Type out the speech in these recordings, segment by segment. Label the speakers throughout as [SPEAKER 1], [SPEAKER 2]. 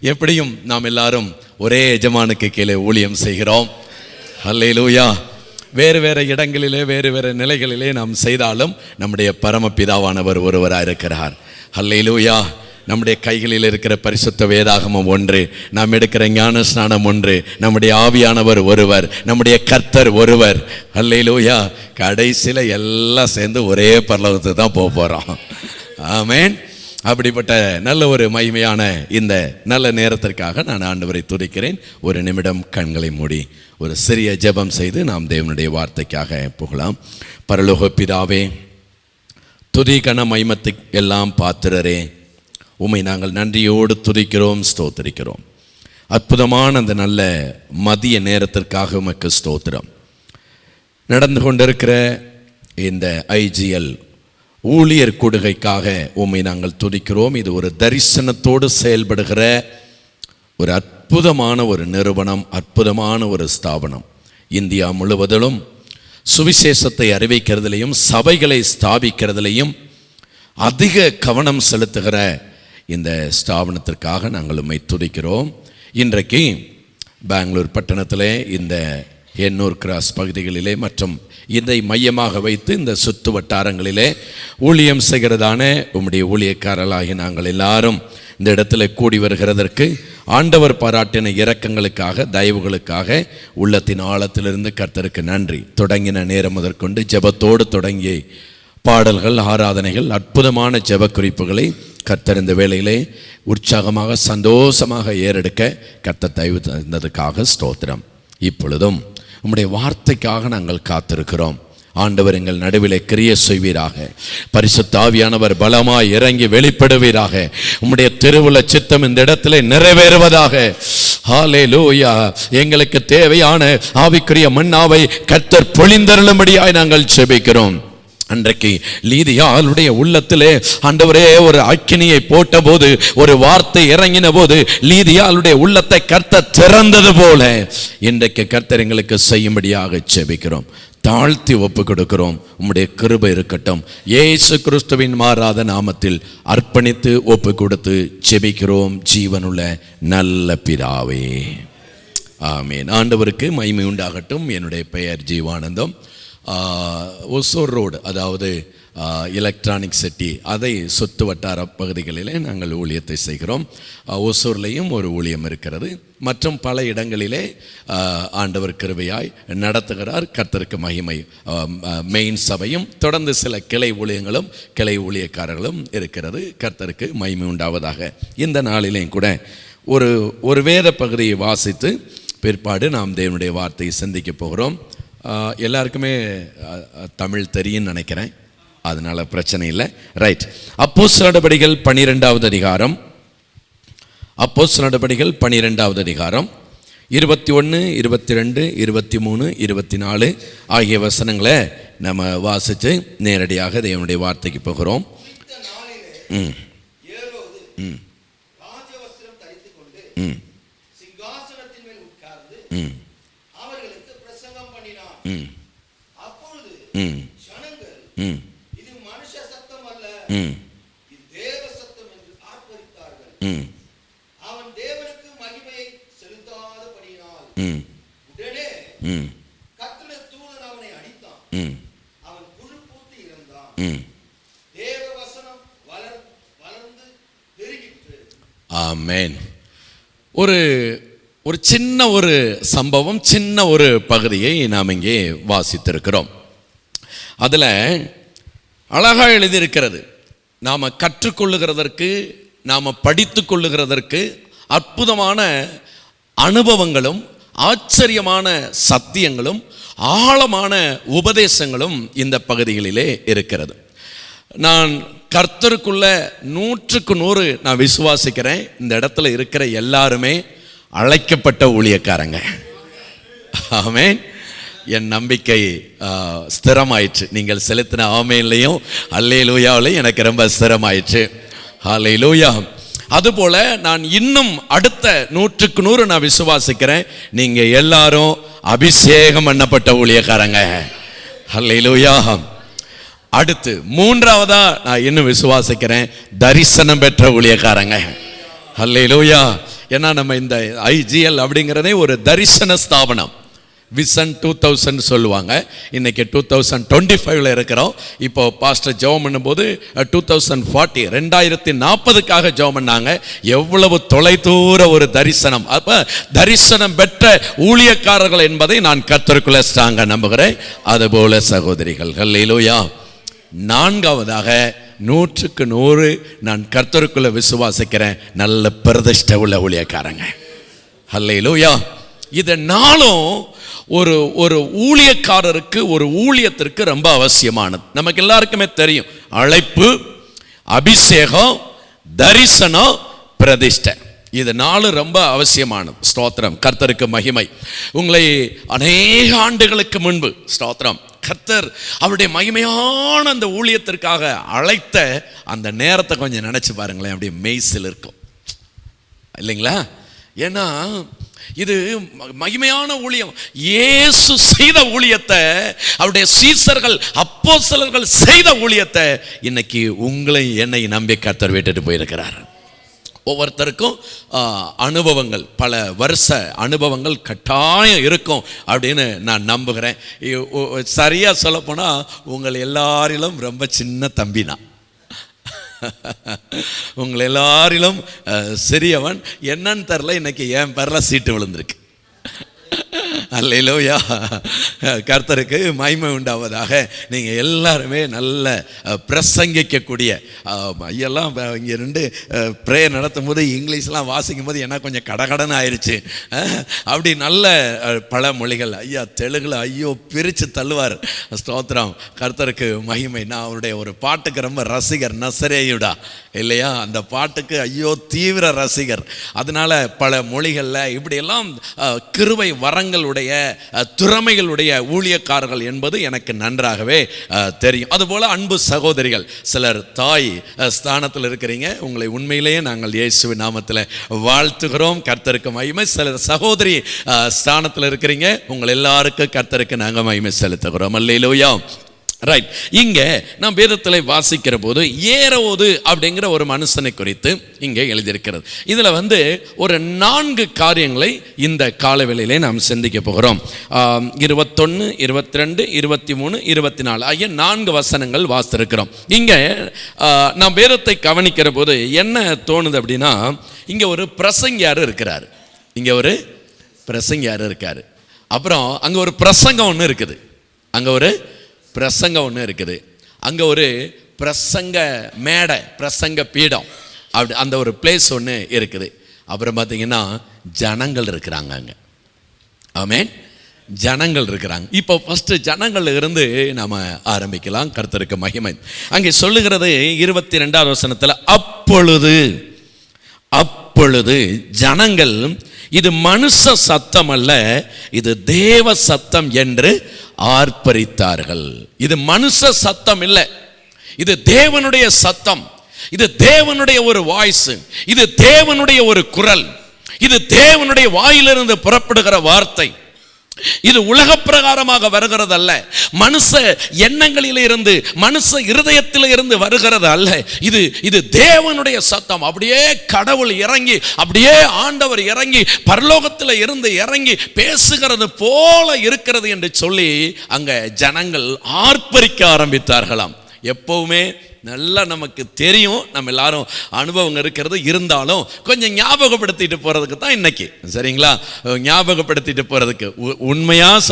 [SPEAKER 1] எப்படியும் நாம் எல்லாரும் ஒரே எஜமானுக்கு கீழே ஊழியம் செய்கிறோம். அல்லேலூயா. வேறு வேறு இடங்களிலே வேறு வேறு நிலைகளிலே நாம் செய்தாலும் நம்முடைய பரமபிதாவானவர் ஒருவராக இருக்கிறார். அல்லேலூயா. நம்முடைய கைகளில் இருக்கிற பரிசுத்த வேதாகமம் ஒன்று, நாம் எடுக்கிற ஞான ஸ்நானம் ஒன்று, நம்முடைய ஆவியானவர் ஒருவர், நம்முடைய கர்த்தர் ஒருவர். அல்லேலூயா. கடைசியில் எல்லாம் சேர்ந்து ஒரே பரலோகத்துக்கு தான் போக போகிறோம். ஆமென். அப்படிப்பட்ட நல்ல ஒரு மகிமையான இந்த நல்ல நேரத்திற்காக நான் ஆண்டவரை துதிக்கிறேன். ஒரு நிமிடம் கண்களை மூடி ஒரு சிறிய ஜெபம் செய்து நாம் தேவனுடைய வார்த்தைக்காக புகழலாம். பரலோக பிதாவே, துதி கன மகிமைக்கு எல்லாம் பாத்திரரே, உம்மை நாங்கள் நன்றியோடு துதிக்கிறோம், ஸ்தோத்திரிக்கிறோம். அற்புதமான அந்த நல்ல மதிய நேரத்திற்காக உமக்கு ஸ்தோத்திரம். நடந்து கொண்டிருக்கிற இந்த ஐஜிஎல் ஊழியர் கொடுகைக்காக உம்மை நாங்கள் துதிக்கிறோம். இது ஒரு தரிசனத்தோடு செயல்படுகிற ஒரு அற்புதமான ஒரு நிறுவனம், அற்புதமான ஒரு ஸ்தாபனம். இந்தியா முழுவதிலும் சுவிசேஷத்தை அறிவிக்கிறதுலையும் சபைகளை ஸ்தாபிக்கிறதுலையும் அதிக கவனம் செலுத்துகிற இந்த ஸ்தாபனத்திற்காக நாங்கள் உம்மை துதிக்கிறோம். இன்றைக்கு பெங்களூர் பட்டணத்திலே இந்த எண்ணூர் கிராஸ் பகுதிகளிலே மற்றும் இதை மையமாக வைத்து இந்த சுற்று வட்டாரங்களிலே ஊழியம் செய்கிறதான உம்முடைய ஊழியக்காரர்களாகி நாங்கள் எல்லாரும் இந்த இடத்துல கூடி வருகிறதற்கு ஆண்டவர் பாராட்டின இரக்கங்களுக்காக, தயவுகளுக்காக உள்ளத்தின் ஆழத்திலிருந்து கர்த்தருக்கு நன்றி. தொடங்கின நேரம் முதற்கொண்டு ஜெபத்தோடு தொடங்கிய பாடல்கள், ஆராதனைகள், அற்புதமான ஜெப குறிப்புகளை கர்த்தர் இந்த வேளையிலே உற்சாகமாக சந்தோஷமாக ஏறெடுக்க கர்த்தர் தயவு தந்ததுக்காக ஸ்தோத்திரம். இப்பொழுதும் உம்முடைய வார்த்தைக்காக நாங்கள் காத்திருக்கிறோம். ஆண்டவர் எங்கள் நடுவிலே கிரியை செய்வீராக. பரிசுத்த ஆவியானவர் பலமாய் இறங்கி வெளிப்படுவீராக. உம்முடைய திருவுள்ள சித்தம் இந்த இடத்திலே நிறைவேறுவதாக. ஹல்லேலூயா. எங்களுக்கு தேவையான ஆவிக்குரிய மன்னாவை கர்த்தர் பொழிந்தருளும்படியாய் நாங்கள் ஜெபிக்கிறோம். அன்றைக்கு லீதியாளுடைய உள்ளத்திலே ஆண்டவரே ஒரு அக்கினியை போட்ட போது, ஒரு வார்த்தை இறங்கின போது லீதியாளுடைய உள்ளத்தை கர்த்தர் திறந்தது போல இன்றைக்கு கர்த்தர் எங்களுக்கு செய்யும்படியாக ஜெபிக்கிறோம். தாழ்த்தி ஒப்பு கொடுக்கிறோம். உம்முடைய கிருபை இருக்கட்டும். இயேசு கிறிஸ்துவின் மாறாத நாமத்தில் அர்ப்பணித்து ஒப்பு கொடுத்து ஜெபிக்கிறோம் ஜீவனுள்ள நல்ல பிதாவே, ஆமென். ஆண்டவருக்கு மகிமை உண்டாகட்டும். என்னுடைய பெயர் ஜீவானந்தம். ஒசூர் ரோடு, அதாவது எலக்ட்ரானிக் சிட்டி, அதை சுற்று வட்டார பகுதிகளிலே நாங்கள் ஊழியத்தை செய்கிறோம். ஒசூர்லேயும் ஒரு ஊழியம் இருக்கிறது. மற்றும் பல இடங்களிலே ஆண்டவர் கிருபையாய் நடத்துகிறார். கர்த்தருக்கு மகிமை. மெயின் சபையும் தொடர்ந்து சில கிளை ஊழியங்களும் கிளை ஊழியக்காரர்களும் இருக்கிறது. கர்த்தருக்கு மகிமை உண்டாவதாக. இந்த நாளிலேயும் கூட ஒரு வேத பகுதியை வாசித்து பிற்பாடு நாம் தேவனுடைய வார்த்தையை சிந்திக்க போகிறோம். எல்லாருக்குமே தமிழ் தெரியும்னு நினைக்கிறேன், அதனால் பிரச்சனை இல்லை. ரைட். அப்போஸ்தலர் நடபடிகள் 12வது அதிகாரம், அப்போஸ்தலர் நடபடிகள் 12வது அதிகாரம் 21, 22, 23, 24 ஆகிய வசனங்களை நம்ம வாசித்து நேரடியாக தேவனுடைய வார்த்தைக்கு போகிறோம்.
[SPEAKER 2] இது மனுஷ சத்தம் அல்ல, இது தேவ சத்தம் என்று ஆர்ப்பரித்தார்கள். அவன் தேவனுக்கு மகிமையை செலுத்தாதபடியினால் உடனே கர்த்தருடைய தூதன் அவனை அடித்தான். அவன் புழு பூத்து இறந்தான். தேவ வசனம் வளர்ந்து பெருகிற்று.
[SPEAKER 1] ஆமென். ஒரு சின்ன ஒரு சம்பவம், சின்ன ஒரு பகுதியை நாம் இங்கே வாசித்திருக்கிறோம். அதில் அழகாக எழுதியிருக்கிறது. நாம் கற்றுக்கொள்ளுகிறதற்கு, நாம் படித்து கொள்ளுகிறதற்கு அற்புதமான அனுபவங்களும் ஆச்சரியமான சத்தியங்களும் ஆழமான உபதேசங்களும் இந்த பகுதிகளிலே இருக்கிறது. நான் கர்த்தருக்குள்ள 100க்கு 100 நான் விசுவாசிக்கிறேன். இந்த இடத்துல இருக்கிற எல்லாருமே அழைக்கப்பட்ட ஊழியக்காரங்க. ஆமென். என் நம்பிக்கை ஸ்திரமாயிற்று. நீங்கள் செலுத்தின ஆமென்லையும் அல்லேலூயாவிலையும் எனக்கு ரொம்ப ஸ்திரமாயிற்று. ஹல்லேலூயா. அதுபோல நான் இன்னும் அடுத்த 100க்கு 100 நான் விசுவாசிக்கிறேன். நீங்க எல்லாரும் அபிஷேகம் பண்ணப்பட்ட ஊழியக்காரங்க. ஹல்லேலூயா. அடுத்து 3வதா நான் இன்னும் விசுவாசிக்கிறேன், தரிசனம் பெற்ற ஊழியக்காரங்க. ஹல்லேலூயா. ஏன்னா நம்ம இந்த ஐஜிஎல் அப்படிங்கிறதே ஒரு தரிசன ஸ்தாபனம். விஷன் 2000 சொல்லுவாங்க. இன்னைக்கு 2025 இருக்கிறோம். இப்போ பாஸ்டர் ஜெபம் பண்ணும்போது 2040 2040க்காக ஜெபம் பண்ணாங்க. எவ்வளவு தொலைதூர ஒரு தரிசனம். அப்ப தரிசனம் பெற்ற ஊழியக்காரர்கள் என்பதை நான் கர்த்தருக்குள்ள ஸ்ட்ராங்கா நம்புகிறேன். அதுபோல சகோதரிகள், ஹல்லேலூயா. நான்காவதாக 100க்கு 100 நான் கர்த்தருக்குள்ள விசுவாசிக்கிறேன், நல்ல பிரதிஷ்டை உள்ள ஊழியக்காரங்க. ஹல்லேலூயா. இதனாலும் ஒரு ஒரு ஊழியக்காரருக்கு, ஒரு ஊழியத்திற்கு ரொம்ப அவசியமானது. நமக்கு எல்லாருக்குமே தெரியும், அழைப்பு, அபிஷேகம், தரிசனம், பிரதிஷ்டை. இது 4 ரொம்ப அவசியமானது. ஸ்தோத்திரம், கர்த்தருக்கு மகிமை. உங்களை அநேக ஆண்டுகளுக்கு முன்பு, ஸ்தோத்திரம், கர்த்தர் அவருடைய மகிமையான அந்த ஊழியத்திற்காக அழைத்த அந்த நேரத்தை கொஞ்சம் நினைச்சு பாருங்களேன். அப்படியே மெய்சில் இருக்கும் இல்லைங்களா? ஏன்னா இது மகிமையான ஊழியம். இயேசு செய்த ஊழியத்தை, அவருடைய சீசர்கள் அப்போஸ்தலர்கள் செய்த ஊழியத்தை இன்னைக்கு உங்களை என்னை நம்பி கர்த்தர் விட்டுட்டு போயிருக்கிறார். ஒவ்வொருத்தருக்கும் அனுபவங்கள், பல வருஷ அனுபவங்கள் கட்டாயம் இருக்கும் அப்படின்னு நான் நம்புகிறேன். சரியாக சொல்லப்போனால் உங்கள் எல்லாரிலும் ரொம்ப சின்ன தம்பி நான். உங்களை எல்லாரிலும் சிறியவன். என்னன்னு தெரில, இன்னைக்கு என் பேரில் சீட்டு விழுந்திருக்கு. அல்லேலூயா. கர்த்தருக்கு மகிமை உண்டாவதாக. நீங்கள் எல்லாருமே நல்ல பிரசங்கிக்கக்கூடிய ஐயெல்லாம் இங்கே ரெண்டு ப்ரேயர் நடத்தும் போது இங்கிலீஷ்லாம் வாசிக்கும் போது என்ன கொஞ்சம் கடகடன்னு ஆயிடுச்சு. அப்படி நல்ல பல மொழிகள். ஐயா தெலுங்குல ஐயோ பிரித்து தள்ளுவார். ஸ்தோத்திரம், கர்த்தருக்கு மகிமை. நான் அவருடைய ஒரு பாட்டுக்கு ரொம்ப ரசிகர், நசரேயுடா இல்லையா? அந்த பாட்டுக்கு ஐயோ தீவிர ரசிகர். அதனால பல மொழிகளில் இப்படியெல்லாம் கிருபை வரங்களுடைய திறமைகளுடைய ஊழியக்காரர்கள் என்பது எனக்கு நன்றாகவே தெரியும். அதுபோல அன்பு சகோதரிகள், சிலர் தாய் ஸ்தானத்தில் இருக்கிறீங்க. உங்களை உண்மையிலேயே நாங்கள் இயேசுவின் நாமத்தில் வாழ்த்துகிறோம். கர்த்தருக்கு மகிமை. சிலர் சகோதரி ஸ்தானத்தில் இருக்கிறீங்க. உங்கள் எல்லாருக்கும் கர்த்தருக்கு நாங்கள் மகிமை செலுத்துகிறோம். அல்லேலூயா. ரைட். இங்கே நாம் வேதத்தில் வாசிக்கிற போது ஏரோது அப்படிங்கிற ஒரு மனுஷனை குறித்து இங்கே எழுதியிருக்கிறது. இதில் ஒரு 4 காரியங்களை இந்த காலவெளியிலே நாம் சிந்திக்க போகிறோம். 21, 22, 23, 24 ஆகிய 4 வசனங்கள் வாசித்திருக்கிறோம். இங்கே நாம் வேதத்தை கவனிக்கிற போது என்ன தோணுது அப்படின்னா, இங்கே ஒரு பிரசங்கியார் இருக்கிறார். இங்கே ஒரு பிரசங்கியார் இருக்கார். அப்புறம் அங்கே ஒரு பிரசங்கம் ஒன்று இருக்குது. அங்கே ஒரு பிரசங்கம் ஒன்று இருக்குது. அங்கே ஒரு பிரசங்க மேடை, பிரசங்க பீடம், அப்படி அந்த ஒரு பிளேஸ் ஒன்று இருக்குது. அப்புறம் பார்த்தீங்கன்னா ஜனங்கள் இருக்கிறாங்க அங்கே. ஆமென். ஜனங்கள் இருக்கிறாங்க. இப்போ ஃபஸ்ட்டு ஜனங்கள் இருந்து நாம் ஆரம்பிக்கலாம். கர்த்தருக்கு மகிமை. அங்கே சொல்லுகிறது 22வது வசனத்தில், அப்பொழுது ஜனங்கள் இது மனுஷ சத்தம் அல்ல, இது தேவ சத்தம் என்று ஆர்ப்பரித்தார்கள். இது மனுஷ சத்தம் இல்லை, இது தேவனுடைய சத்தம். இது தேவனுடைய ஒரு வாய்ஸ், இது தேவனுடைய ஒரு குரல், இது தேவனுடைய வாயிலிருந்து புறப்படுகிற வார்த்தை. இது உலக பிரகாரமாக வருகிறது அல்ல, மனுஷ எண்ணங்களில் இருந்து, மனுஷ இருதயத்தில் இருந்து வருகிறது அல்ல. இது தேவனுடைய சத்தம். அப்படியே கடவுள் இறங்கி, அப்படியே ஆண்டவர் இறங்கி பரலோகத்தில் இருந்து இறங்கி பேசுகிறது போல இருக்கிறது என்று சொல்லி அங்க ஜனங்கள் ஆர்ப்பரிக்க ஆரம்பித்தார்களாம். எப்பவுமே நல்லா நமக்கு தெரியும், நம்ம எல்லாரும் அனுபவம் இருக்கிறது, இருந்தாலும் கொஞ்சம் ஞாபகப்படுத்திட்டு போகிறதுக்கு தான் இன்னைக்கு. சரிங்களா? ஞாபகப்படுத்திட்டு போகிறதுக்கு. உண்மையாக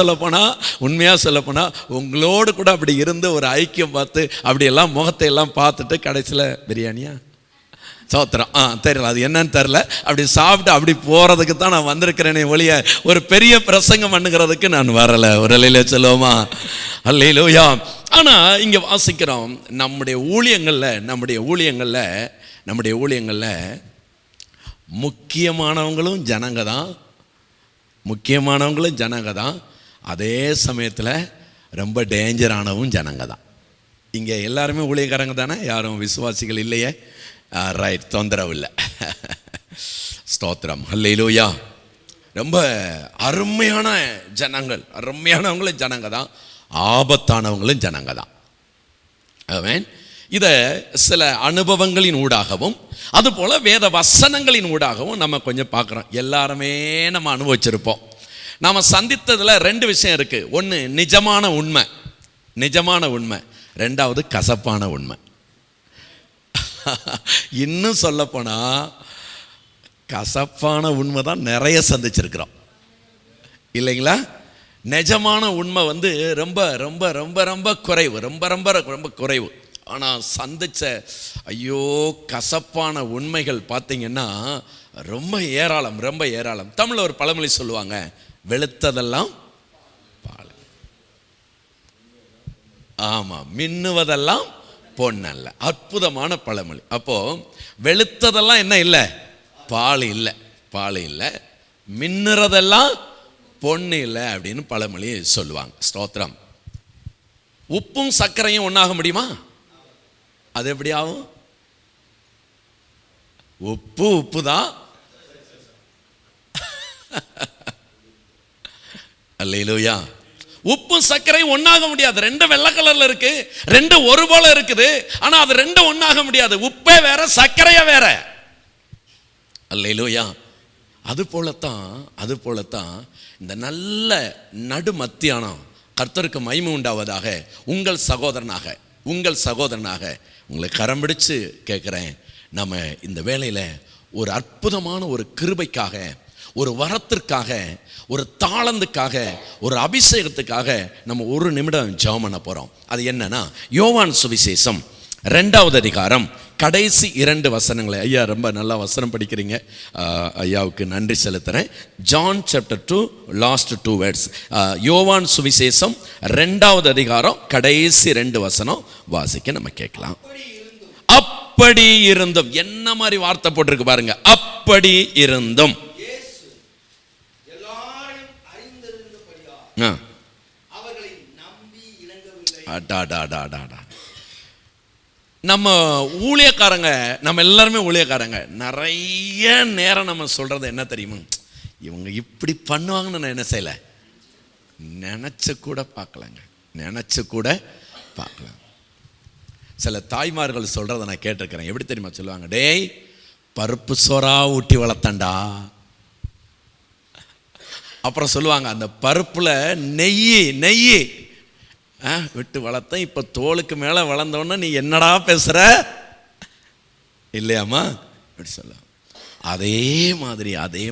[SPEAKER 1] சொல்லப்போனால் உங்களோடு கூட அப்படி இருந்து ஒரு ஐக்கியம் பார்த்து அப்படியெல்லாம் முகத்தை எல்லாம் பார்த்துட்டு கடைசியில் பிரியாணியா சோத்திரம் தெரியல, அது என்னன்னு தெரில, அப்படி சாப்பிட்டு அப்படி போகிறதுக்கு தான் நான் வந்திருக்கிறேனே ஒழிய ஒரு பெரிய பிரசங்கம் பண்ணுகிறதுக்கு நான் வரலை. ஒரு அல்லேலூயா சொல்லுவோமா? அல்லேலூயா. ஆனால் இங்கே வாசிக்கிறோம், நம்முடைய ஊழியங்களில் முக்கியமானவங்களும் ஜனங்க தான், அதே சமயத்தில் ரொம்ப டேஞ்சரானவும் ஜனங்க தான். இங்கே எல்லாருமே ஊழியக்காரங்க தானே, யாரும் விசுவாசிகள் இல்லையே? ரைட், தொந்தரவு இல்லை. ஸ்தோத்திரம், அல்லேலூயா. ரொம்ப அருமையான ஜனங்கள், அருமையானவங்களும் ஜனங்க தான், ஆபத்தானவங்களும் ஜனங்க தான். ஆமென். இதை சில அனுபவங்களின் ஊடாகவும் அதுபோல் வேத வசனங்களின் ஊடாகவும் நம்ம கொஞ்சம் பார்க்குறோம். எல்லாருமே நம்ம அனுபவிச்சிருப்போம். நாம் சந்தித்ததில் 2 விஷயம் இருக்குது. ஒன்று நிஜமான உண்மை, நிஜமான உண்மை. 2வது கசப்பான உண்மை. இன்னும் சொல்லப்போனால் கசப்பான உண்மை தான் நிறைய சந்திச்சிருக்கிறோம் இல்லைங்களா? நிஜமான உண்மை ரொம்ப ரொம்ப ரொம்ப ரொம்ப குறைவு, ரொம்ப ரொம்ப ரொம்ப குறைவு. ஆனால் சந்தித்த ஐயோ கசப்பான உண்மைகள் பார்த்தீங்கன்னா ரொம்ப ஏராளம், ரொம்ப ஏராளம். தமிழில் ஒரு பழமொழி சொல்லுவாங்க, வெளுத்ததெல்லாம் பால், ஆமாம், மின்னுவதெல்லாம் பொன்னல்ல. அற்புதமான பழமொழி. அப்போது வெளுத்ததெல்லாம் என்ன இல்லை? பால் இல்லை, பால் இல்லை. மின்னுறதெல்லாம் பொண்ணு இல்லை அப்படின்னு பழமொழி சொல்லுவாங்க. ஸ்தோத்திரம். உப்பும் சர்க்கரையும் ஒன்றாக முடியுமா? அது எப்படி ஆகும்? உப்பு உப்பு தான். அல்லேலூயா. உப்பும் சர்க்கரையும் ஒன்றாக முடியாது. 2 வெள்ளை கலர்ல இருக்கு, 2 ஒரு போல இருக்குது. ஆனா அது 2 ஒன்றாக முடியாது. உப்பே வேற, சர்க்கரையே வேற. அல்லேலூயா. அது போலத்தான் இந்த நல்ல நடு மத்தியானம் கர்த்தருக்கு மகிமை உண்டாவதாக உங்கள் சகோதரனாக உங்களை கரம் பிடிச்சு கேட்குறேன். நம்ம இந்த வேளையில் ஒரு அற்புதமான ஒரு கிருபைக்காக, ஒரு வரத்திற்காக, ஒரு தாளந்துக்காக, ஒரு அபிஷேகத்துக்காக நம்ம ஒரு நிமிடம் ஜெபம் பண்ண போகிறோம். அது என்னன்னா, யோவான் சுவிசேஷம் 2வது அதிகாரம் கடைசி 2 வசனங்களை. ஐயா ரொம்ப நல்லா வசனம் படிக்கிறீங்க, ஐயாவுக்கு நன்றி செலுத்துகிறேன். John chapter 2 last 2 words. யோவான் சுவிசேஷம் 2வது அதிகாரம் கடைசி 2 வசனம் வாசிக்க நம்ம கேட்கலாம். அப்படி இருந்தும், என்ன மாதிரி வார்த்தை போட்டிருக்கு பாருங்க. அப்படி இருந்தும் நம்ம ஊழியக்காரங்க, நம்ம எல்லாருமே ஊழியக்காரங்க, நிறைய நேரம் நம்ம சொல்றது என்ன தெரியுமா? இவங்க இப்படி பண்ணுவாங்கன்னு நான் என்ன செய்யலை, நினைச்சு கூட பார்க்கலங்க. சில தாய்மார்கள் சொல்றதை நான் கேட்டிருக்கிறேன். எப்படி தெரியுமா சொல்லுவாங்க? டேய், பருப்பு சோறா ஊட்டி வளர்த்தண்டா. அப்புறம் சொல்லுவாங்க, அந்த பருப்புல நெய் விட்டு வளர்த்தேன், இப்போ தோலுக்கு மேலே வளர்ந்தோன்னா நீ என்னடா பேசுற இல்லையாம்மா அப்படி சொல்ல. அதே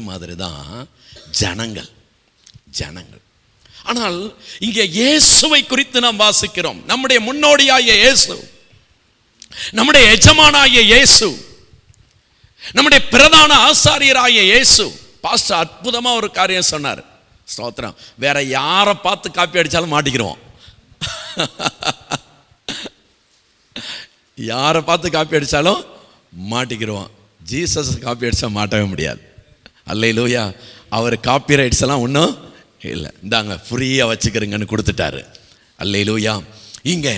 [SPEAKER 1] மாதிரி தான் ஜனங்கள். ஆனால் இங்கே இயேசுவை குறித்து நாம் வாசிக்கிறோம். நம்முடைய முன்னோடியாகிய இயேசு, நம்முடைய எஜமானாகிய இயேசு, நம்முடைய பிரதான ஆசாரியராகிய இயேசு. பாஸ்டர் அற்புதமா ஒரு காரியம் சொன்னார். ஸ்தோத்திரம். வேற யாரை பார்த்து காப்பி அடிச்சாலும் மாட்டிக்கிறோம். யாரை பார்த்து காப்பி அடித்தாலும் மாட்டிக்கிறோம். ஜீசஸ் காப்பி அடித்தா மாட்டவே முடியாது. அல்லேலூயா. அவர் காப்பி ரைட்ஸ் எல்லாம் ஒன்றும் இல்லை, இந்தாங்க ஃப்ரீயாக வச்சுக்கிறீங்கன்னு கொடுத்துட்டாரு. அல்லேலூயா. இங்கே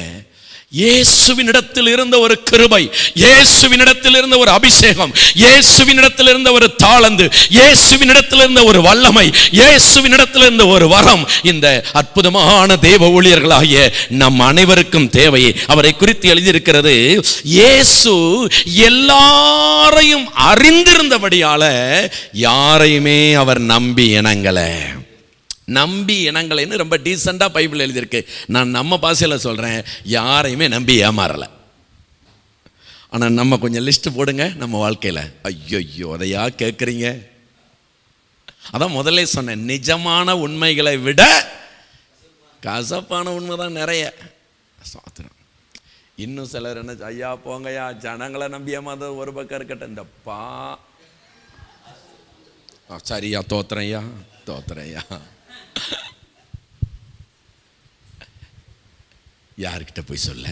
[SPEAKER 1] இயேசுவினிடத்தில் இருந்த ஒரு கிருபை, இயேசுவினிடத்தில் இருந்த ஒரு அபிஷேகம், இயேசுவினிடத்தில் இருந்த ஒரு தாளந்து, இயேசுவினிடத்தில் இருந்த ஒரு வல்லமை, இயேசுவினிடத்தில் இருந்த ஒரு வரம் இந்த அற்புதமான தேவ ஊழியர்களாகிய நம் அனைவருக்கும் தேவை. அவரை குறித்து எழுதியிருக்கிறது, இயேசு எல்லாரையும் அறிந்திருந்தபடியால யாரையுமே அவர் நம்பி இணங்கலைன்னு ரொம்ப டீசெண்டாக பைபிள் எழுதியிருக்கு. நான் நம்ம பாஷையில் சொல்கிறேன், யாரையுமே நம்பி ஏமாறலை. ஆனால் நம்ம கொஞ்சம் லிஸ்ட்டு போடுங்க நம்ம வாழ்க்கையில். ஐயோ அதையா கேட்குறீங்க? அதான் முதல்ல சொன்னேன், நிஜமான உண்மைகளை விட கசப்பான உண்மை தான் நிறைய. இன்னும் சிலர் என்ன, ஐயா போங்கய்யா, ஜனங்களை நம்பி ஏமாத ஒரு பக்கம் இருக்கட்டும், இந்தப்பா சரியா தோத்துறையா. யார்கிட்ட போய் சொல்ல?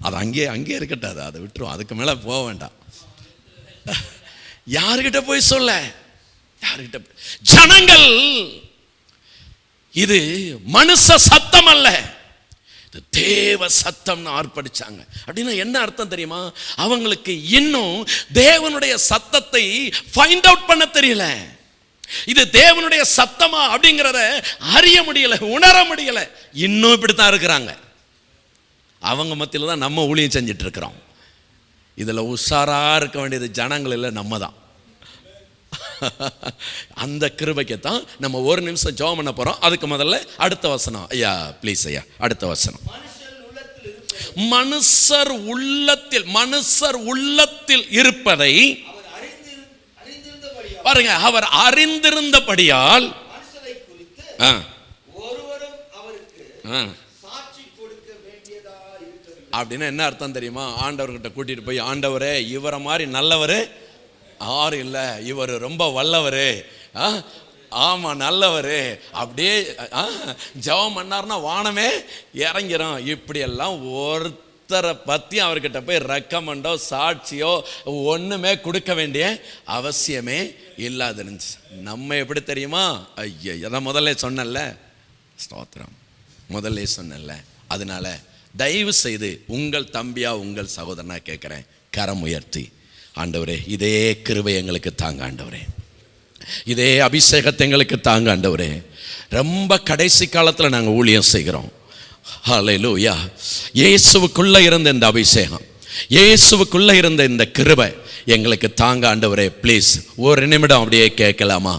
[SPEAKER 1] அது அங்கே இருக்கட்டும், அதை விட்டுரும், அதுக்கு மேல போக வேண்டாம். யார்கிட்ட போய் சொல்ல? ஜனங்கள், இது மனுஷ சத்தம் அல்ல, இது தேவ சத்தம்னு ஆர்ப்பரிச்சாங்க. அப்படின்னா என்ன அர்த்தம் தெரியுமா? அவங்களுக்கு இன்னும் தேவனுடைய சத்தத்தை ஃபைண்ட் அவுட் பண்ண தெரியல. இது தேவனுடைய சத்தமா அப்படிங்கிறத அறிய முடியல, உணர முடியல. இன்னும் இப்படித்தான் இருக்கிறாங்க. அவங்க மத்தியில் தான் நம்ம ஊழியம் செஞ்சிட்டு இருக்கிறோம். இதில் உஷாரா இருக்க வேண்டியது ஜனங்கள் இல்லை, நம்ம தான். அந்த கிருபைக்குத்தான் நம்ம ஒரு நிமிஷம் ஜெபம் பண்ண போறோம். அதுக்கு முதல்ல அடுத்த வசனம் ஐயா, ப்ளீஸ் ஐயா, அடுத்த வசனம். மனுஷர் உள்ளத்தில் இருப்பதை பாருங்க, அவர் அறிந்திருந்தபடியால் அப்படின்னா என்ன அர்த்தம் தெரியுமா? ஆண்டவர்கிட்ட கூட்டிட்டு போய், ஆண்டவரே இவரை மாதிரி நல்லவரு யாரும் இல்லை, இவர் ரொம்ப வல்லவரு, ஆமா நல்லவரு, அப்படியே ஜெபம் பண்ணார்னா வானமே இறங்கிறோம். இப்படி எல்லாம் ஒருத்தரை பத்தி அவர்கிட்ட போய் ரெக்கமெண்டோ சாட்சியோ ஒண்ணுமே கொடுக்க வேண்டிய அவசியமே இல்லாத இருந்துச்சு. நம்ம எப்படி தெரியுமா? ஐயா, அதான் முதல்ல சொன்னல, ஸ்தோத்திரம், முதல்ல சொன்னல. அதனால தயவு செய்து உங்கள் தம்பியா உங்கள் சகோதரனா கேட்குறேன், கரம் உயர்த்தி, ஆண்டவரே இதே கிருபை எங்களுக்கு தாங்க ஆண்டவரே, இதே அபிஷேகத்தை எங்களுக்கு தாங்க ஆண்டவரே. ரொம்ப கடைசி காலத்தில் நாங்கள் ஊழியம் செய்கிறோம். ஹல்லேலூயா. இயேசுவுக்குள்ள இருந்த இந்த அபிஷேகம், இயேசுவுக்குள்ள இருந்த இந்த கிருபை எங்களுக்கு தாங்க ஆண்டவரே. ப்ளீஸ் ஒரு நிமிடம் அப்படியே கேட்கலாமா?